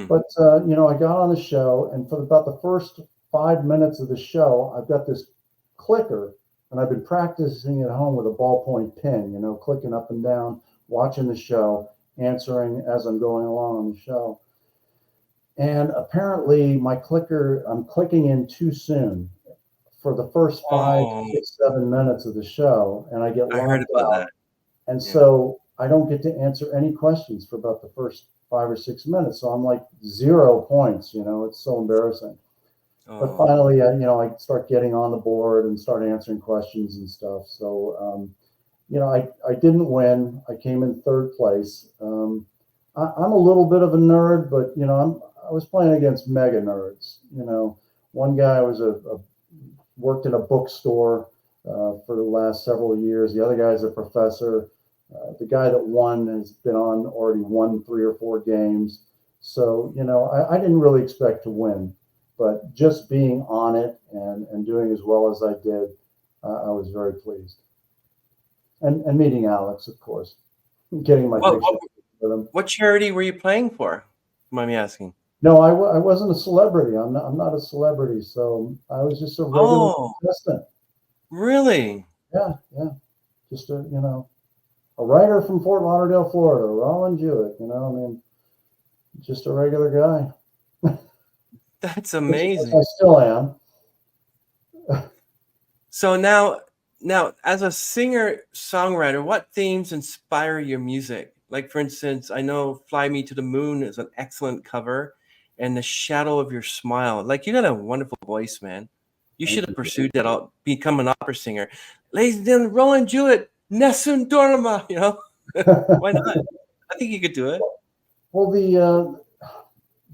S2: But I got on the show, and for about the first 5 minutes of the show, I've got this clicker, and I've been practicing at home with a ballpoint pen, clicking up and down, watching the show, answering as I'm going along on the show. And apparently my clicker, I'm clicking in too soon for the first 5,
S1: Oh,
S2: 6, 7 minutes of the show, and I get
S1: I heard
S2: logged
S1: about
S2: out.
S1: that.
S2: And
S1: Yeah.
S2: so I don't get to answer any questions for about the first 5 or 6 minutes. So I'm like 0 points, it's so embarrassing. But
S1: Oh,
S2: finally, I start getting on the board and start answering questions and stuff. So, I didn't win. I came in third place. I'm a little bit of a nerd, but, I was playing against mega nerds. One guy was worked in a bookstore for the last several years. The other guy's a professor. The guy that won has already won 3 or 4 games. So, I didn't really expect to win, but just being on it and doing as well as I did, I was very pleased. And meeting Alex, of course, getting my
S1: what,
S2: picture with him.
S1: what charity were you playing for? Mind me asking?
S2: No, I wasn't a celebrity. I'm not a celebrity. So I was just a regular
S1: Oh,
S2: contestant.
S1: really?
S2: Yeah. Just a writer from Fort Lauderdale, Florida, Rollin Jewett, I mean, just a regular guy.
S1: That's
S2: Which
S1: amazing.
S2: I still am.
S1: So now, as a singer songwriter, what themes inspire your music? Like, for instance, I know "Fly Me to the Moon" is an excellent cover, and "The Shadow of Your Smile." Like, you got a wonderful voice, man. You should
S2: Thank
S1: have
S2: you.
S1: pursued that. Become an opera singer. Ladies and gentlemen, Rollin Jewett, Nessun Dorma. Why not? I think you could do it.
S2: Well,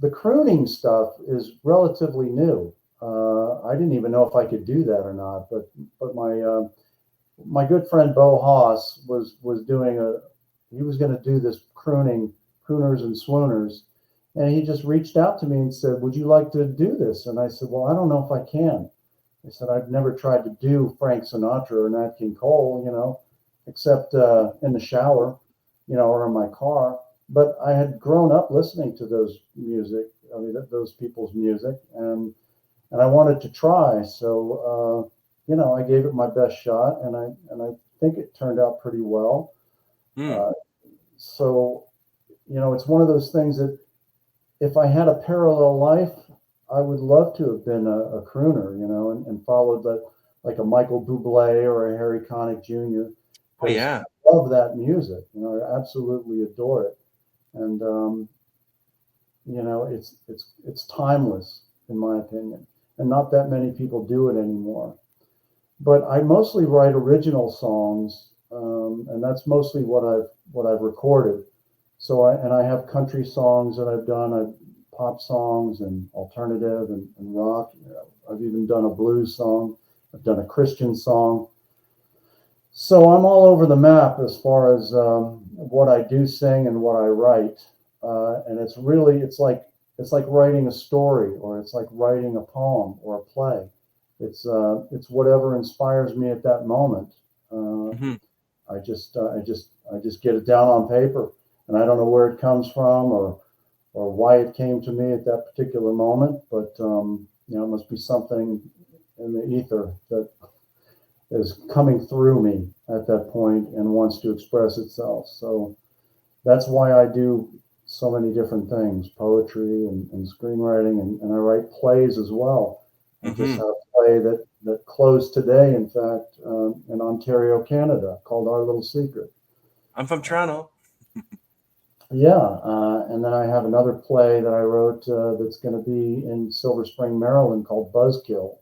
S2: the crooning stuff is relatively new. I didn't even know if I could do that or not, but my good friend Bo Haas was doing he was going to do this crooners and swooners, and he just reached out to me and said, "Would you like to do this?" And I said, "Well, I don't know if I can." I said, "I've never tried to do Frank Sinatra or Nat King Cole, except in the shower, or in my car." But I had grown up listening to those people's music, and I wanted to try. So, I gave it my best shot, and I think it turned out pretty well.
S1: Hmm.
S2: So, it's one of those things that if I had a parallel life, I would love to have been a crooner, and followed that like a Michael Bublé or a Harry Connick Jr.
S1: Oh
S2: because
S1: yeah.
S2: I love that music. I absolutely adore it, and it's timeless in my opinion, and not that many people do it anymore. But I mostly write original songs, and that's mostly what I've recorded. So I have country songs that I've done, pop songs and alternative and rock. I've even done a blues song. I've done a Christian song. So I'm all over the map as far as what I do sing and what I write. And it's like it's like writing a story, or it's like writing a poem or a play. It's whatever inspires me at that moment. Uh,
S1: Hmm.
S2: I just get it down on paper, and I don't know where it comes from or why it came to me at that particular moment, but it must be something in the ether that is coming through me at that point and wants to express itself. So that's why I do so many different things, poetry and screenwriting, and I write plays as well. I just
S1: Hmm.
S2: had a play that closed today, in fact, in Ontario, Canada, called Our Little Secret.
S1: I'm from Toronto.
S2: Yeah, and then I have another play that I wrote that's going to be in Silver Spring, Maryland, called Buzzkill.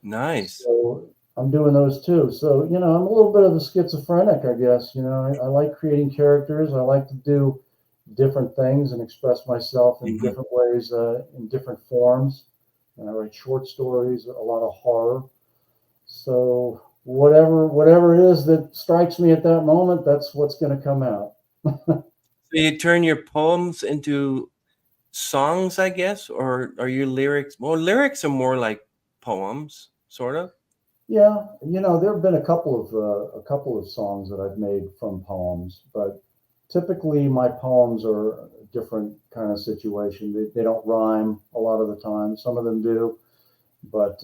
S1: Nice.
S2: So I'm doing those too. So, I'm a little bit of a schizophrenic, I guess. I like creating characters. I like to do different things and express myself in
S1: Hmm.
S2: different ways, in different forms. And I write short stories, a lot of horror. So whatever it is that strikes me at that moment, that's what's going to come out.
S1: So you turn your poems into songs, I guess, or are your lyrics? Well, lyrics are more like poems, sort of.
S2: Yeah, there have been a couple of songs that I've made from poems, but typically my poems are a different kind of situation. They don't rhyme a lot of the time. Some of them do, but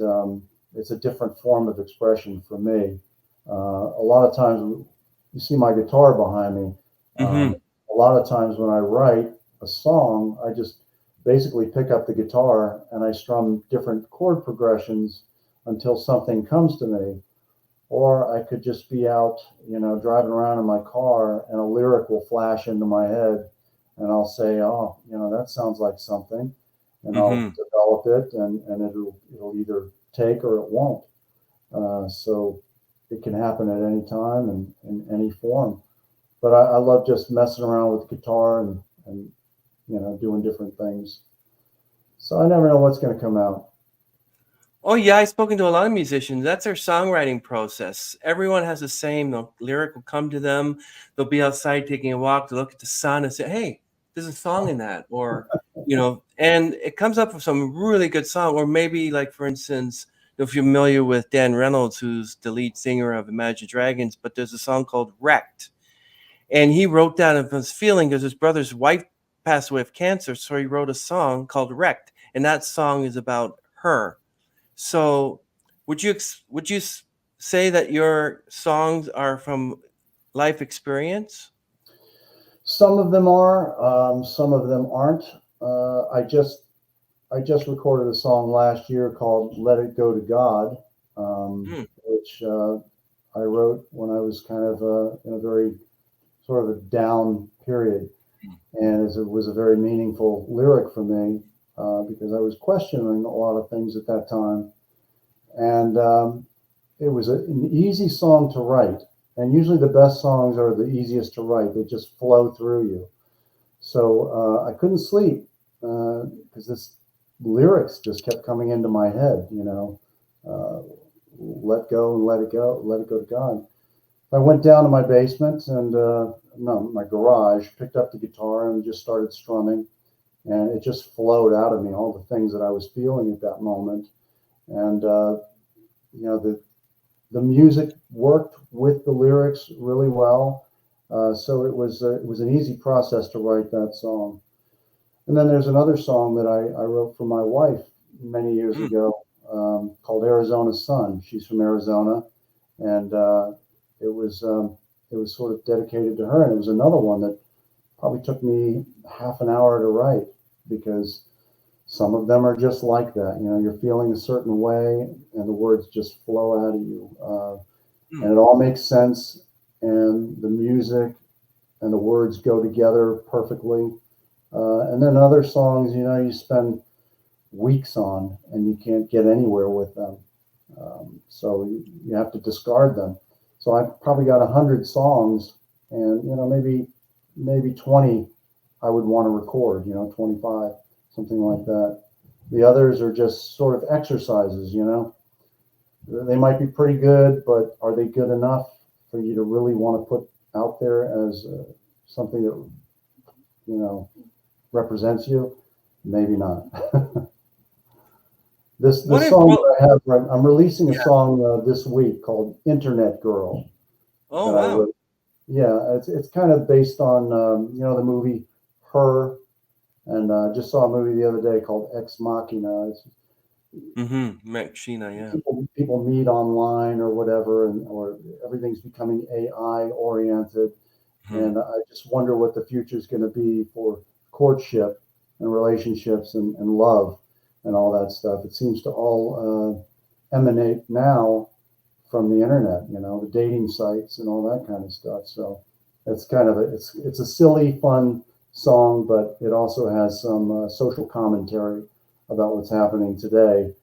S2: it's a different form of expression for me. A lot of times, you see my guitar behind me.
S1: Hmm.
S2: A lot of times when I write a song, I just basically pick up the guitar and I strum different chord progressions until something comes to me. Or I could just be out, driving around in my car and a lyric will flash into my head and I'll say, oh, that sounds like something. And I'll
S1: Hmm.
S2: develop it and it'll either take or it won't. So it can happen at any time and in any form. But I love just messing around with guitar and doing different things. So I never know what's going to come out.
S1: Oh yeah, I've spoken to a lot of musicians. That's their songwriting process. Everyone has the same. The lyric will come to them. They'll be outside taking a walk. They'll look at the sun and say, "Hey, there's a song in that," or and it comes up with some really good song. Or maybe, like for instance, if you're familiar with Dan Reynolds, who's the lead singer of Imagine Dragons, but there's a song called "Wrecked," and he wrote that of his feeling because his brother's wife passed away of cancer, so he wrote a song called "Wrecked," and that song is about her. So, would you say that your songs are from life experience?
S2: Some of them are, some of them aren't. I just recorded a song last year called "Let It Go to God,"
S1: Mm,
S2: which I wrote when I was kind of in a very sort of a down period, and it was a very meaningful lyric for me because I was questioning a lot of things at that time, and it was an easy song to write. And usually the best songs are the easiest to write; they just flow through you. So I couldn't sleep because this lyrics just kept coming into my head. Let go and let it go to God. I went down to my basement and no, my garage, picked up the guitar and just started strumming, and it just flowed out of me all the things that I was feeling at that moment, and the music worked with the lyrics really well. So it was an easy process to write that song. And then there's another song that I wrote for my wife many years
S1: mm.
S2: ago called Arizona Sun. She's from Arizona, and it was sort of dedicated to her. And it was another one that probably took me half an hour to write because some of them are just like that. You're feeling a certain way, and the words just flow out of you,
S1: Mm.
S2: and it all makes sense, and the music and the words go together perfectly. And then other songs, you spend weeks on and you can't get anywhere with them. So you have to discard them. So I've probably got 100 songs, and maybe 20 I would want to record. 25, something like that. The others are just sort of exercises. They might be pretty good, but are they good enough for you to really want to put out there as something that you know represents you? maybe not. This
S1: What if,
S2: song
S1: well,
S2: that I have, I'm releasing a
S1: yeah.
S2: song this week called "Internet Girl"
S1: Oh,
S2: that I
S1: wow.
S2: wrote. Yeah, it's kind of based on the movie Her, and just saw a movie the other day called Ex Machina. It's
S1: Mac Sheena, yeah.
S2: people meet online or whatever, or everything's becoming AI oriented,
S1: Mhm.
S2: and I just wonder what the future is going to be for courtship and relationships and love and all that stuff. It seems to all emanate now from the internet, the dating sites and all that kind of stuff. So it's kind of it's a silly, fun song, but it also has some social commentary about what's happening today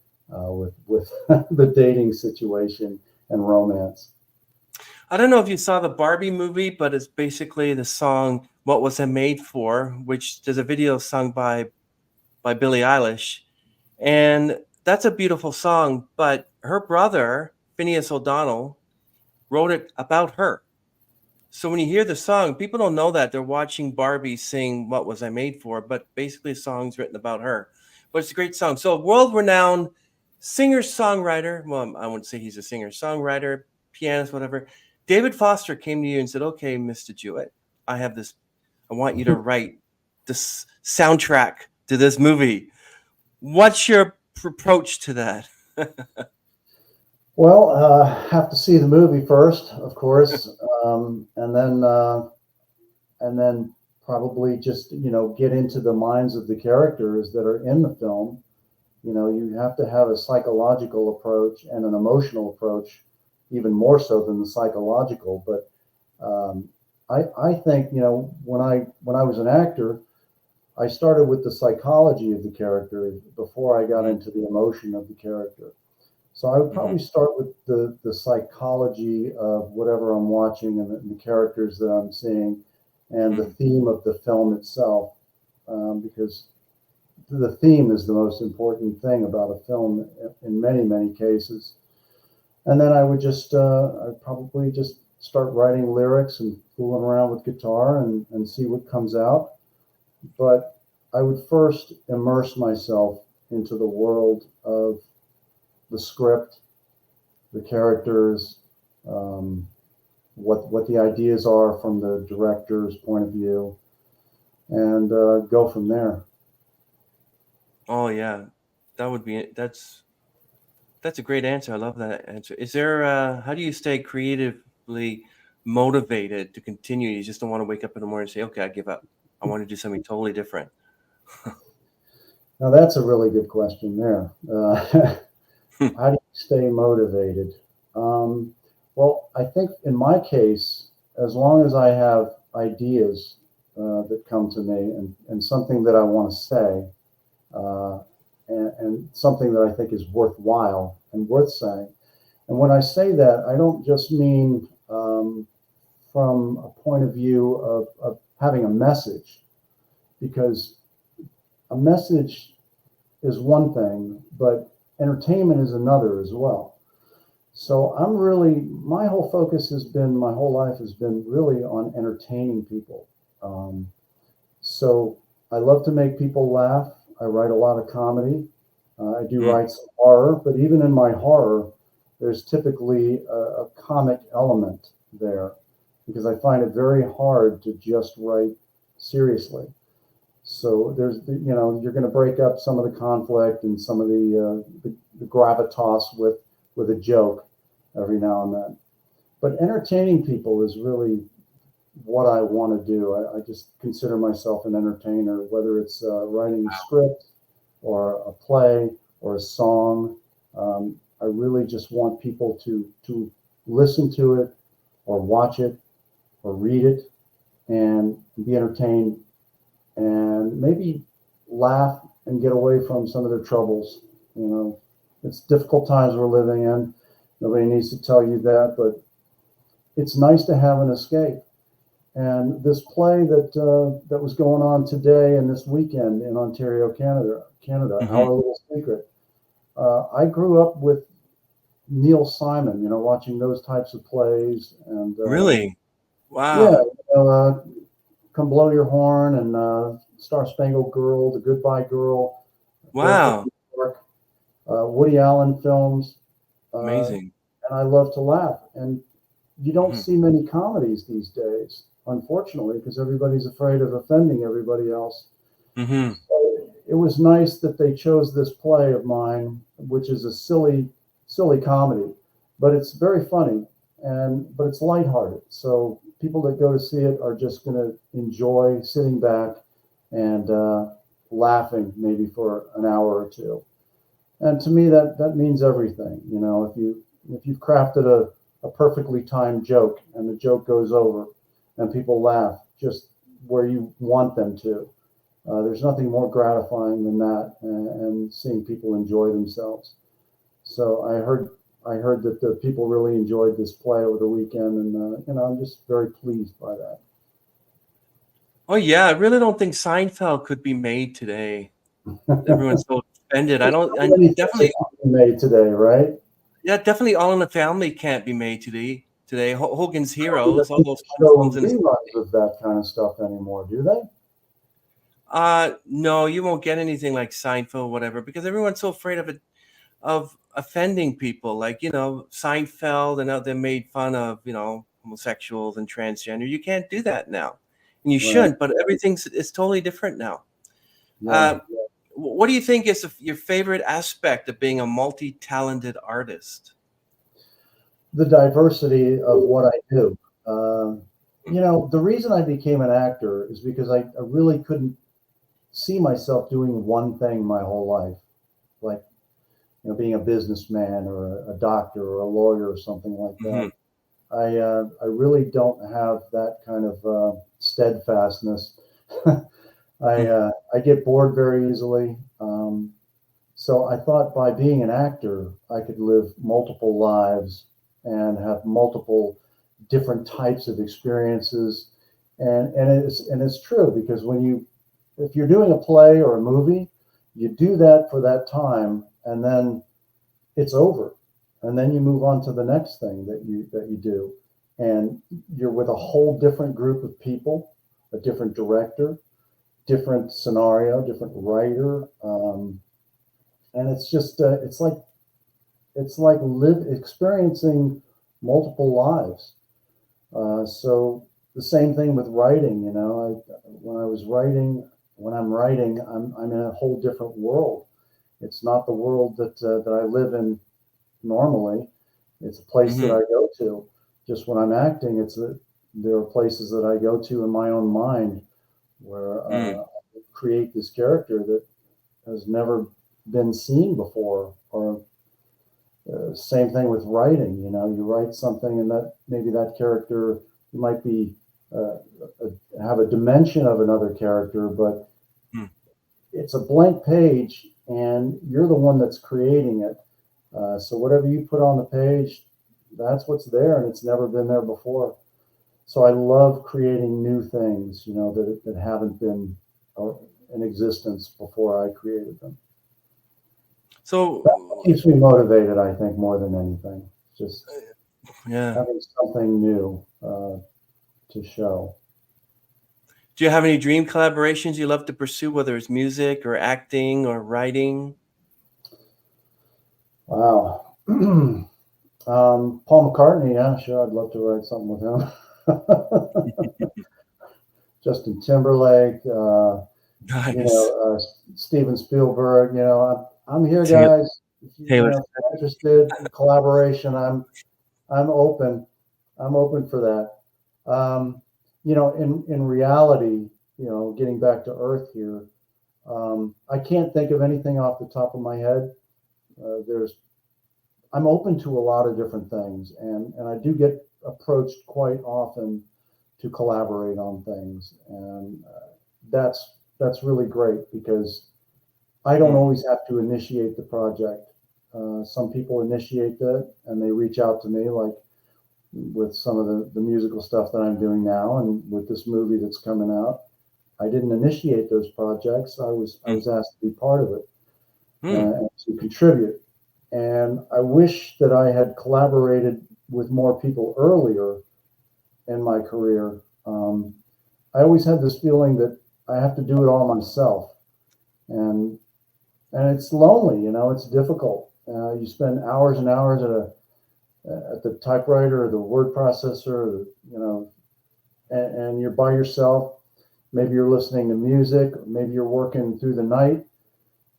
S2: with the dating situation and romance.
S1: I don't know if you saw the Barbie movie, but it's basically the song "What Was I Made For," which there's a video sung by Billie Eilish, and that's a beautiful song. But her brother Phineas O'Donnell wrote it about her. So when you hear the song, people don't know that they're watching Barbie sing "What Was I Made For," but basically, the song's written about her. But it's a great song. So, a world-renowned singer-songwriter. Well, I wouldn't say he's a singer-songwriter, pianist, whatever. David Foster came to you and said, "Okay, Mr. Jewett, I have this. I want you to write this soundtrack to this movie." What's your approach to that?
S2: Well, have to see the movie first, of course, and then probably just get into the minds of the characters that are in the film. You have to have a psychological approach and an emotional approach, even more so than the psychological. But I think when I was an actor, I started with the psychology of the character before I got into the emotion of the character. So I would
S1: Mhm.
S2: probably start with the psychology of whatever I'm watching and the characters that I'm seeing and the
S1: Mhm.
S2: theme of the film itself, because the theme is the most important thing about a film in many, many cases. And then I would I'd probably just start writing lyrics and fooling around with guitar and see what comes out. But I would first immerse myself into the world of the script, the characters, um, what the ideas are from the director's point of view, and go from there.
S1: Oh yeah, that would be it. That's a great answer. I love that answer. Is there how do you stay creatively motivated to continue? You just don't want to wake up in the morning and say, "Okay, I give up. I want to do something totally different."
S2: Now that's a really good question there. How do you stay motivated? Um, well, I think in my case, as long as I have ideas that come to me and something that I want to say, uh, and something that I think is worthwhile and worth saying. And when I say that, I don't just mean from a point of view of having a message, because a message is one thing, but entertainment is another as well. So my whole focus my whole life has been really on entertaining people. Um, so I love to make people laugh. I write a lot of comedy. I do
S1: Mm.
S2: write some horror, but even in my horror, there's typically a comic element there because I find it very hard to just write seriously. So you're going to break up some of the conflict and some of the gravitas with a joke every now and then. But entertaining people is really what I want to do. I just consider myself an entertainer, whether it's writing a script or a play or a song. I really just want people to listen to it or watch it or read it and be entertained and maybe laugh and get away from some of their troubles. It's difficult times we're living in. Nobody needs to tell you that, but it's nice to have an escape. And this play that was going on today and this weekend in Ontario, Canada,
S1: Hmm.
S2: Our Little Secret. I grew up with Neil Simon, watching those types of plays, and
S1: Really?
S2: yeah,
S1: Wow.
S2: Come Blow Your Horn and Star Spangled Girl, The Goodbye Girl,
S1: Wow.
S2: Woody Allen films,
S1: Amazing.
S2: and I love to laugh. And you don't
S1: Mhm.
S2: see many comedies these days, unfortunately, because everybody's afraid of offending everybody else.
S1: Mhm.
S2: So it was nice that they chose this play of mine, which is a silly comedy, but it's very funny but it's lighthearted. So people that go to see it are just going to enjoy sitting back and laughing maybe for an hour or two. And to me, that means everything. You know, if you've crafted a perfectly timed joke and the joke goes over and people laugh just where you want them to, there's nothing more gratifying than that, and seeing people enjoy themselves. So I heard that the people really enjoyed this play over the weekend, and I'm just very pleased by that.
S1: Oh yeah, I really don't think Seinfeld could be made today. Everyone's so offended. I don't. I
S2: Many things
S1: definitely,
S2: are made today, right?
S1: yeah, definitely. All in the Family can't be made today. Today, Hogan's
S2: I don't
S1: Heroes,
S2: think
S1: all
S2: people
S1: those films
S2: show
S1: in.
S2: reruns of that kind of stuff anymore, do they?
S1: No, you won't get anything like Seinfeld, whatever, because everyone's so afraid of it, of offending people. Like, Seinfeld, and how they made fun of, homosexuals and transgender. You can't do that now, and you
S2: Right.
S1: shouldn't. But everything's is totally different now.
S2: Yeah.
S1: Uh, what do you think is your favorite aspect of being a multi-talented artist?
S2: The diversity of what I do. The reason I became an actor is because I really couldn't see myself doing one thing my whole life, like being a businessman or a doctor or a lawyer or something like that.
S1: Mhm.
S2: I really don't have that kind of steadfastness. I get bored very easily. So I thought by being an actor, I could live multiple lives and have multiple different types of experiences. And it's true, because if you're doing a play or a movie, you do that for that time, and then it's over, and then you move on to the next thing that you do, and you're with a whole different group of people, a different director, different scenario, different writer, and it's just it's like experiencing multiple lives. So the same thing with writing. When I'm writing, I'm in a whole different world. It's not the world that I live in normally. It's a place that
S1: Mhm.
S2: I go to. Just when I'm acting, there are places that I go to in my own mind where
S1: Mm.
S2: I create this character that has never been seen before. Or same thing with writing. You write something, and that maybe that character might be have a dimension of another character, but
S1: Mm.
S2: it's a blank page, and you're the one that's creating it. So whatever you put on the page, that's what's there, and it's never been there before. So I love creating new things, that haven't been uh, in existence before I created them. That's what
S1: So,
S2: keeps me motivated, I think, more than anything. Just
S1: yeah.
S2: having something new to show.
S1: Do you have any dream collaborations you love to pursue, whether it's music or acting or writing?
S2: Wow. Paul McCartney, yeah, sure, I'd love to write something with him. Justin Timberlake,
S1: Nice.
S2: Steven Spielberg. I'm here,
S1: Taylor,
S2: guys.
S1: Taylor.
S2: If you're interested in collaboration, I'm open. I'm open for that. In reality, getting back to earth here, I can't think of anything off the top of my head. I'm open to a lot of different things, and I do get approached quite often to collaborate on things, and that's really great, because I don't
S1: Mm.
S2: always have to initiate the project. Some people initiate that, and they reach out to me, like with some of the musical stuff that I'm doing now, and with this movie that's coming out. I didn't initiate those projects. I was asked to be part of it
S1: Mm.
S2: and to contribute. And I wish that I had collaborated with more people earlier in my career. I always had this feeling that I have to do it all myself, and it's lonely. You know, it's difficult. You spend hours and hours at the typewriter or the word processor, or, you know, and you're by yourself. Maybe you're listening to music. Maybe you're working through the night,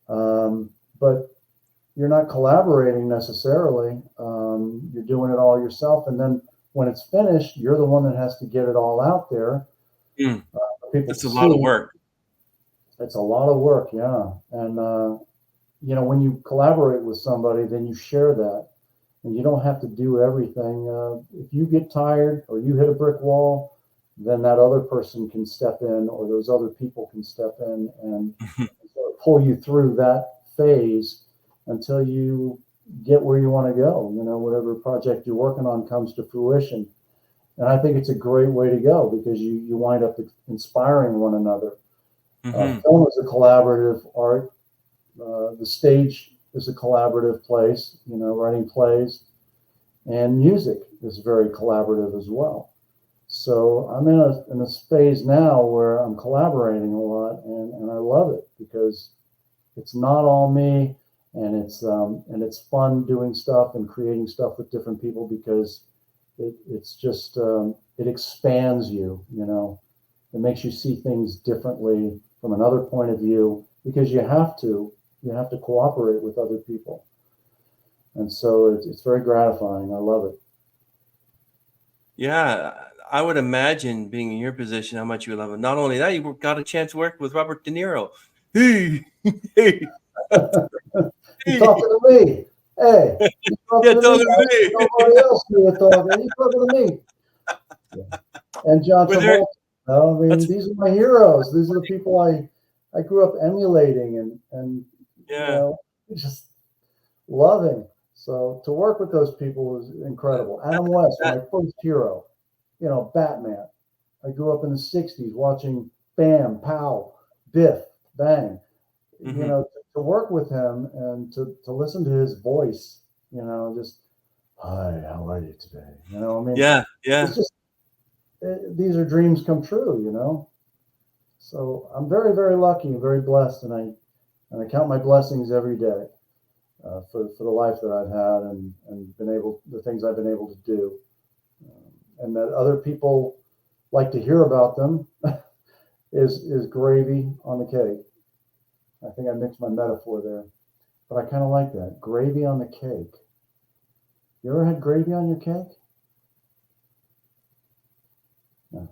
S2: but you're not collaborating necessarily. You're doing it all yourself, and then when it's finished, you're the one that has to get it all out there.
S1: Mm.
S2: For people
S1: That's
S2: to
S1: a lot of
S2: see.
S1: work.
S2: It's a lot of work, yeah. And you know, when you collaborate with somebody, then you share that, and you don't have to do everything. If you get tired or you hit a brick wall, then that other person can step in, or those other people can step in and sort of pull you through that phase until you get where you want to go. You know, whatever project you're working on comes to fruition. And I think it's a great way to go because you wind up inspiring one another. Film is a collaborative art. The stage is a collaborative place, you know, writing plays, and music is very collaborative as well. So I'm in a phase now where I'm collaborating a lot, and I love it because it's not all me, and it's fun doing stuff and creating stuff with different people because it's just it expands you, you know. It makes you see things differently from another point of view because you have to cooperate with other people, and so it's very gratifying. I love it.
S1: Yeah, I would imagine being in your position how much you love it. Not only that, you got a chance to work with Robert De Niro. Hey, hey,
S2: You talking to me? Hey, you
S1: yeah,
S2: talking to me?
S1: talking to me.
S2: Nobody else here talking. You talking to me? Yeah. And John
S1: Were there?
S2: Travolta. I mean,
S1: That's
S2: these are my heroes. These are the people I grew up emulating and you
S1: yeah.
S2: know, just loving. So to work with those people was incredible. Adam West, my first hero. You know, Batman. I grew up in the '60s watching Bam, Pow, Biff, Bang. You know, to work with him and to listen to his voice, you know, just, hi, how are you today? You know, I mean,
S1: Yeah,
S2: it's just, these are dreams come true, you know? So I'm very, very lucky and very blessed. And I count my blessings every day for the life that I've had and the things I've been able to do. And that other people like to hear about them is gravy on the cake. I think I mixed my metaphor there, but I kind of like that. Gravy on the cake. You ever had gravy on your cake? No,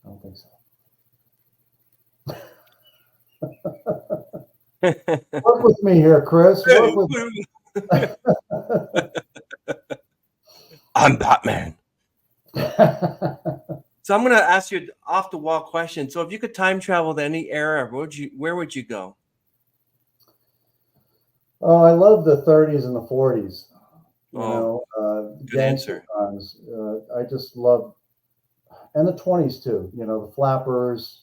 S2: I don't think so. Work with me here, Chris. Work with me.
S1: I'm Batman. So I'm going to ask you an off the wall question. So if you could time travel to any era, where would you go?
S2: Oh, I love the 30s and the 40s. You know,
S1: good
S2: gangster
S1: answer.
S2: times. I just love, and the 20s too. You know, the flappers,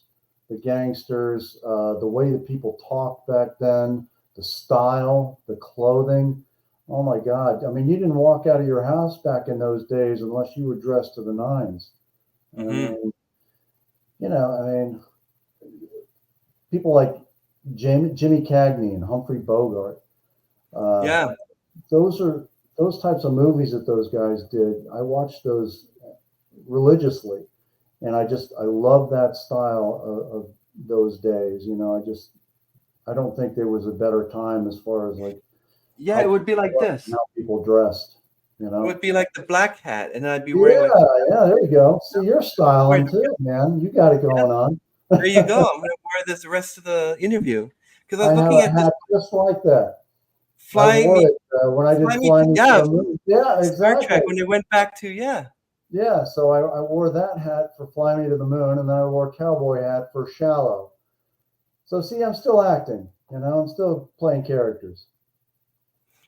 S2: the gangsters, the way that people talked back then, the style, the clothing. Oh my God! I mean, you didn't walk out of your house back in those days unless you were dressed to the nines. And I mean, you know, I mean, people like Jimmy Cagney and Humphrey Bogart.
S1: Yeah.
S2: Those types of movies that those guys did. I watched those religiously, and I love that style of those days. You know, I don't think there was a better time as far as like
S1: Yeah,
S2: how
S1: it would be like this.
S2: how people dressed. You
S1: It
S2: know,
S1: would be like the black hat, and I'd be
S2: yeah,
S1: wearing like
S2: there you go. See, you're styling too, man. You got it going on.
S1: there you go. I'm going to wear this the rest of the interview because I
S2: I
S1: was
S2: have
S1: looking
S2: a
S1: at this
S2: hat just like that. I
S1: Fly
S2: wore
S1: Me,
S2: it when I did
S1: Fly Me,
S2: Fly Me to
S1: yeah,
S2: the Moon. Yeah,
S1: Star
S2: exactly.
S1: Trek when they went back to yeah.
S2: Yeah, so I wore that hat for Fly Me to the Moon, and then I wore a cowboy hat for Shallow. So see, I'm still acting. You know, I'm still playing characters.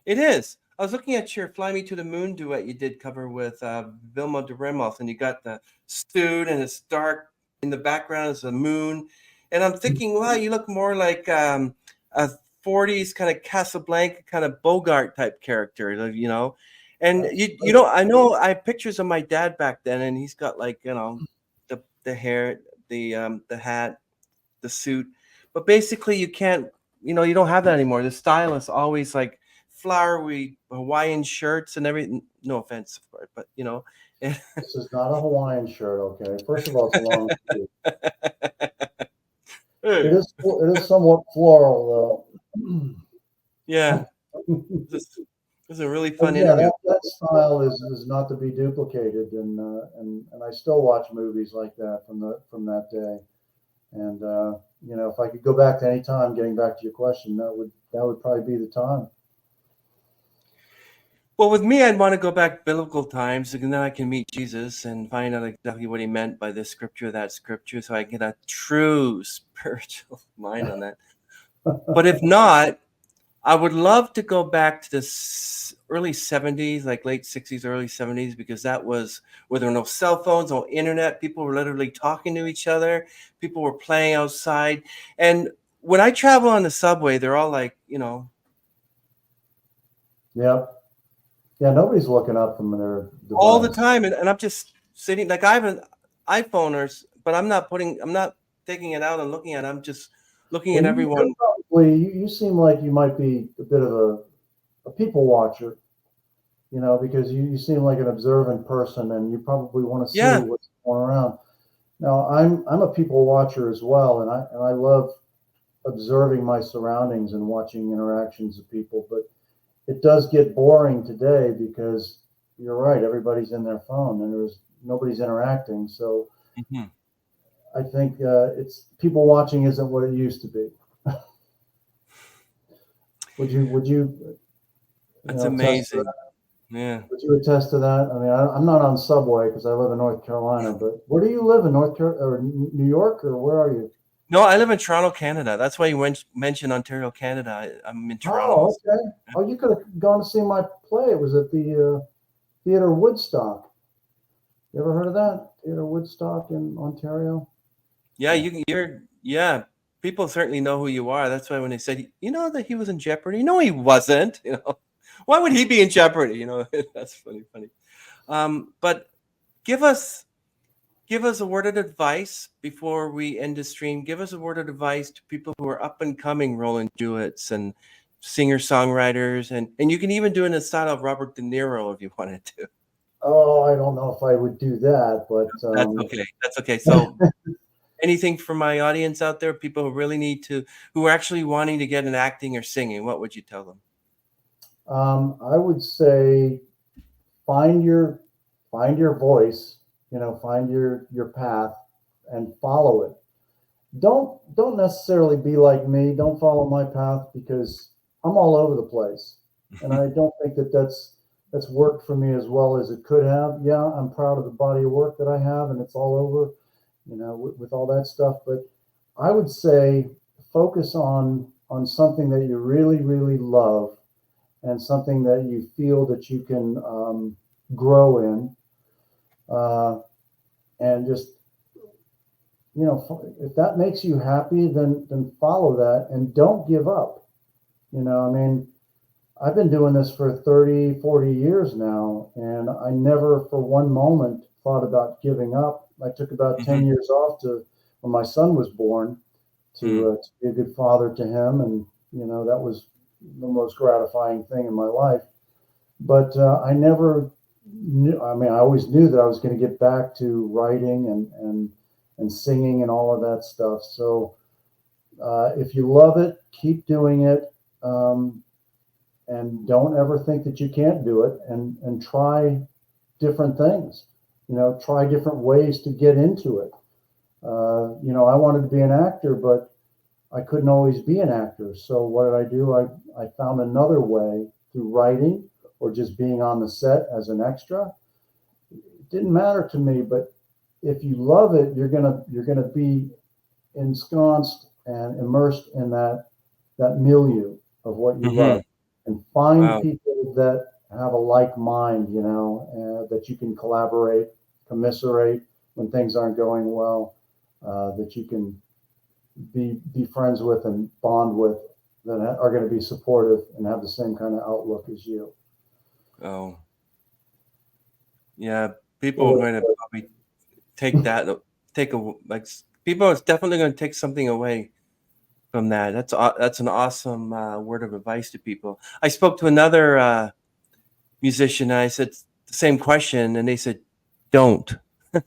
S1: It is. I was looking at your "Fly Me to the Moon" duet you did cover with Vilma de Remos, and you got the suit and it's dark in the background is the moon, and I'm thinking, wow, you look more like a '40s kind of Casablanca kind of Bogart type character, you know. And you know, I know I have pictures of my dad back then, and he's got like you know the hair, the hat, the suit. But basically, you can't, you don't have that anymore. The style is always like flowery Hawaiian shirts and everything. No offense, of course, but
S2: This is not a Hawaiian shirt, okay? First of all, it's a long sleeve. It is somewhat floral, though.
S1: Yeah, this is a really
S2: But
S1: fun
S2: yeah,
S1: interview.
S2: that style is not to be duplicated, and I still watch movies like that from that day. And if I could go back to any time, getting back to your question, that would probably be the time.
S1: Well, with me, I'd want to go back biblical times, and then I can meet Jesus and find out exactly what he meant by this scripture, that scripture, so I get a true spiritual mind on that. But if not, I would love to go back to the early 70s, like late 60s, early 70s, because that was where there were no cell phones, no internet. People were literally talking to each other. People were playing outside. And when I travel on the subway, they're all like,
S2: Yep. Yeah, nobody's looking up from their device.
S1: all the time. And I'm just sitting, like I have an iPhone, but I'm not taking it out and looking at it. I'm just looking at everyone.
S2: You seem like you might be a bit of a people watcher, because you seem like an observant person, and you probably want to see what's going around. Now, I'm a people watcher as well, and I love observing my surroundings and watching interactions of people. But it does get boring today because you're right, everybody's in their phone and nobody's interacting. So I think it's people watching isn't what it used to be. Would you?
S1: That's amazing. Yeah.
S2: Would you attest to that? I mean, I'm not on subway because I live in North Carolina, but where do you live in North Carolina or New York, or where are you?
S1: No, I live in Toronto, Canada. That's why you mentioned Ontario, Canada. I'm in Toronto.
S2: Oh, okay. Oh, you could have gone to see my play. It was at the Theatre Woodstock. You ever heard of that? Theatre Woodstock in Ontario?
S1: Yeah, people certainly know who you are. That's why when they said, that he was in Jeopardy. No, he wasn't. Why would he be in Jeopardy? That's funny. But give us a word of advice before we end the stream. Give us a word of advice to people who are up and coming Rollin Jewetts and singer-songwriters, and you can even do it in the style of Robert De Niro if you wanted to.
S2: Oh, I don't know if I would do that, but
S1: That's okay. So anything for my audience out there, people who really who are actually wanting to get in acting or singing, what would you tell them?
S2: I would say find your voice, find your path and follow it. Don't necessarily be like me. Don't follow my path because I'm all over the place. And I don't think that's worked for me as well as it could have. Yeah, I'm proud of the body of work that I have, and it's all over, with all that stuff. But I would say focus on something that you really, really love and something that you feel that you can grow in. And just, if that makes you happy, then follow that and don't give up. I mean, I've been doing this for 30, 40 years now, and I never for one moment thought about giving up. I took about 10 years off when my son was born to be a good father to him. And, that was the most gratifying thing in my life. But I never knew, I mean, I always knew that I was going to get back to writing and singing and all of that stuff. So if you love it, keep doing it. And don't ever think that you can't do it, and try different things, try different ways to get into it. I wanted to be an actor, but I couldn't always be an actor. So what did I do? I found another way through writing or just being on the set as an extra. It didn't matter to me, but if you love it, you're gonna be ensconced and immersed in that milieu of what you love. And find people that have a like mind, that you can collaborate, commiserate when things aren't going well, that you can be friends with and bond with, that are going to be supportive and have the same kind of outlook as you.
S1: Oh, yeah. People are going to probably take People are definitely going to take something away from that. That's an awesome word of advice to people. I spoke to another musician, and I said the same question, and they said, "Don't."
S2: I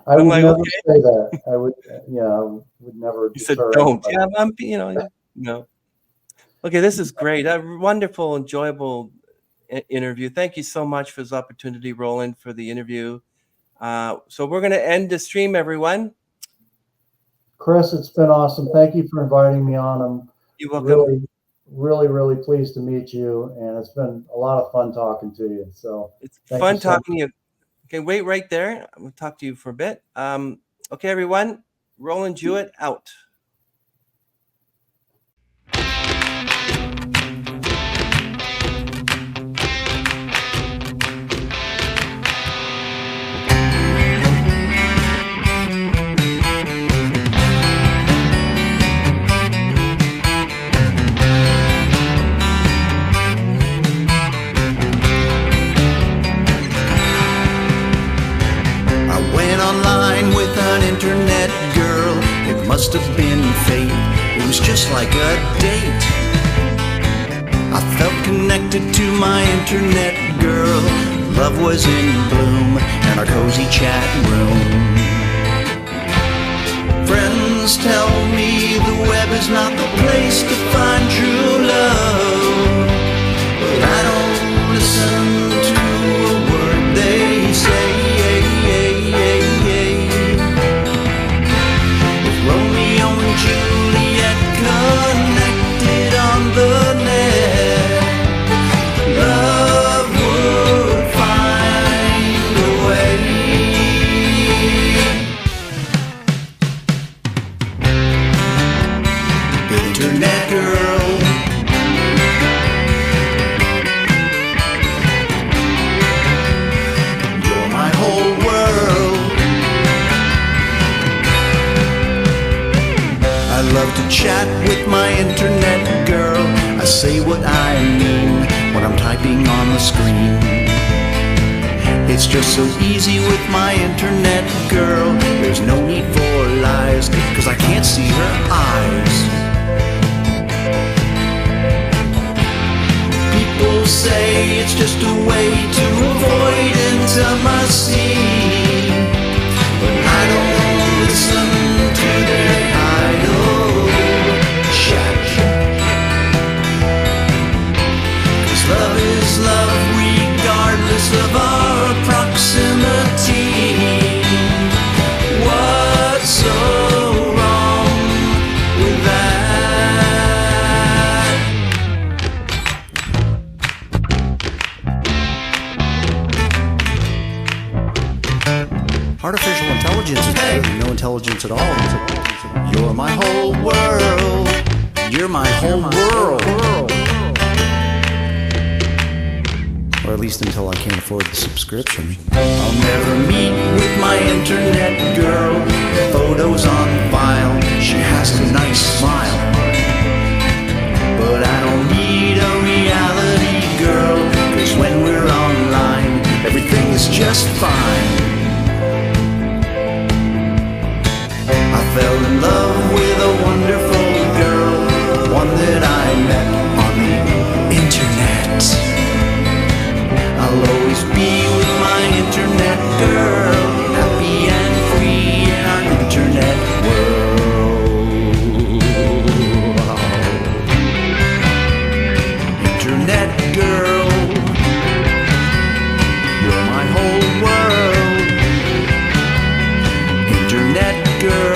S1: I'm
S2: would
S1: like,
S2: never
S1: okay.
S2: say that. I would, I would never
S1: You said,
S2: deter
S1: "Don't."
S2: anybody.
S1: Yeah, no. Okay, this is great. A wonderful, enjoyable interview. Thank you so much for this opportunity, Rollin, for the interview. So we're going to end the stream, everyone.
S2: Chris, it's been awesome. Thank you for inviting me on. I'm
S1: You're welcome.
S2: really pleased to meet you, and it's been a lot of fun talking to you. So
S1: It's
S2: thank
S1: fun
S2: you so much.
S1: talking to you. Okay, wait right there. I'm going to talk to you for a bit. Okay, everyone. Rollin Jewett out.
S3: Internet girl, it must have been fate. It was just like a date. I felt connected to my internet girl. Love was in bloom in our cozy chat room. Friends tell me the web is not the place to find true love, but I don't listen to a word they say. Juliet connected on the net, love would find a way. Internet girl, you're my whole world. I love to chat with my internet girl. I say what I mean when I'm typing on the screen. It's just so easy with my internet girl. There's no need for lies, 'cause I can't see her eyes. People say it's just a way to avoid intimacy, but I don't listen to their love is love regardless of our proximity. What's so wrong with that? Artificial intelligence is better than no intelligence at all. You're my whole world. You're my whole world. Or at least until I can't afford the subscription. I'll never meet with my internet girl. Photos on file, she has a nice smile. But I don't need a reality girl, 'cause when we're online, everything is just fine. I fell in love with a wonderful girl, one that I met on the internet. I'll always be with my internet girl, happy and free in our internet world. Internet girl, you're my whole world. Internet girl.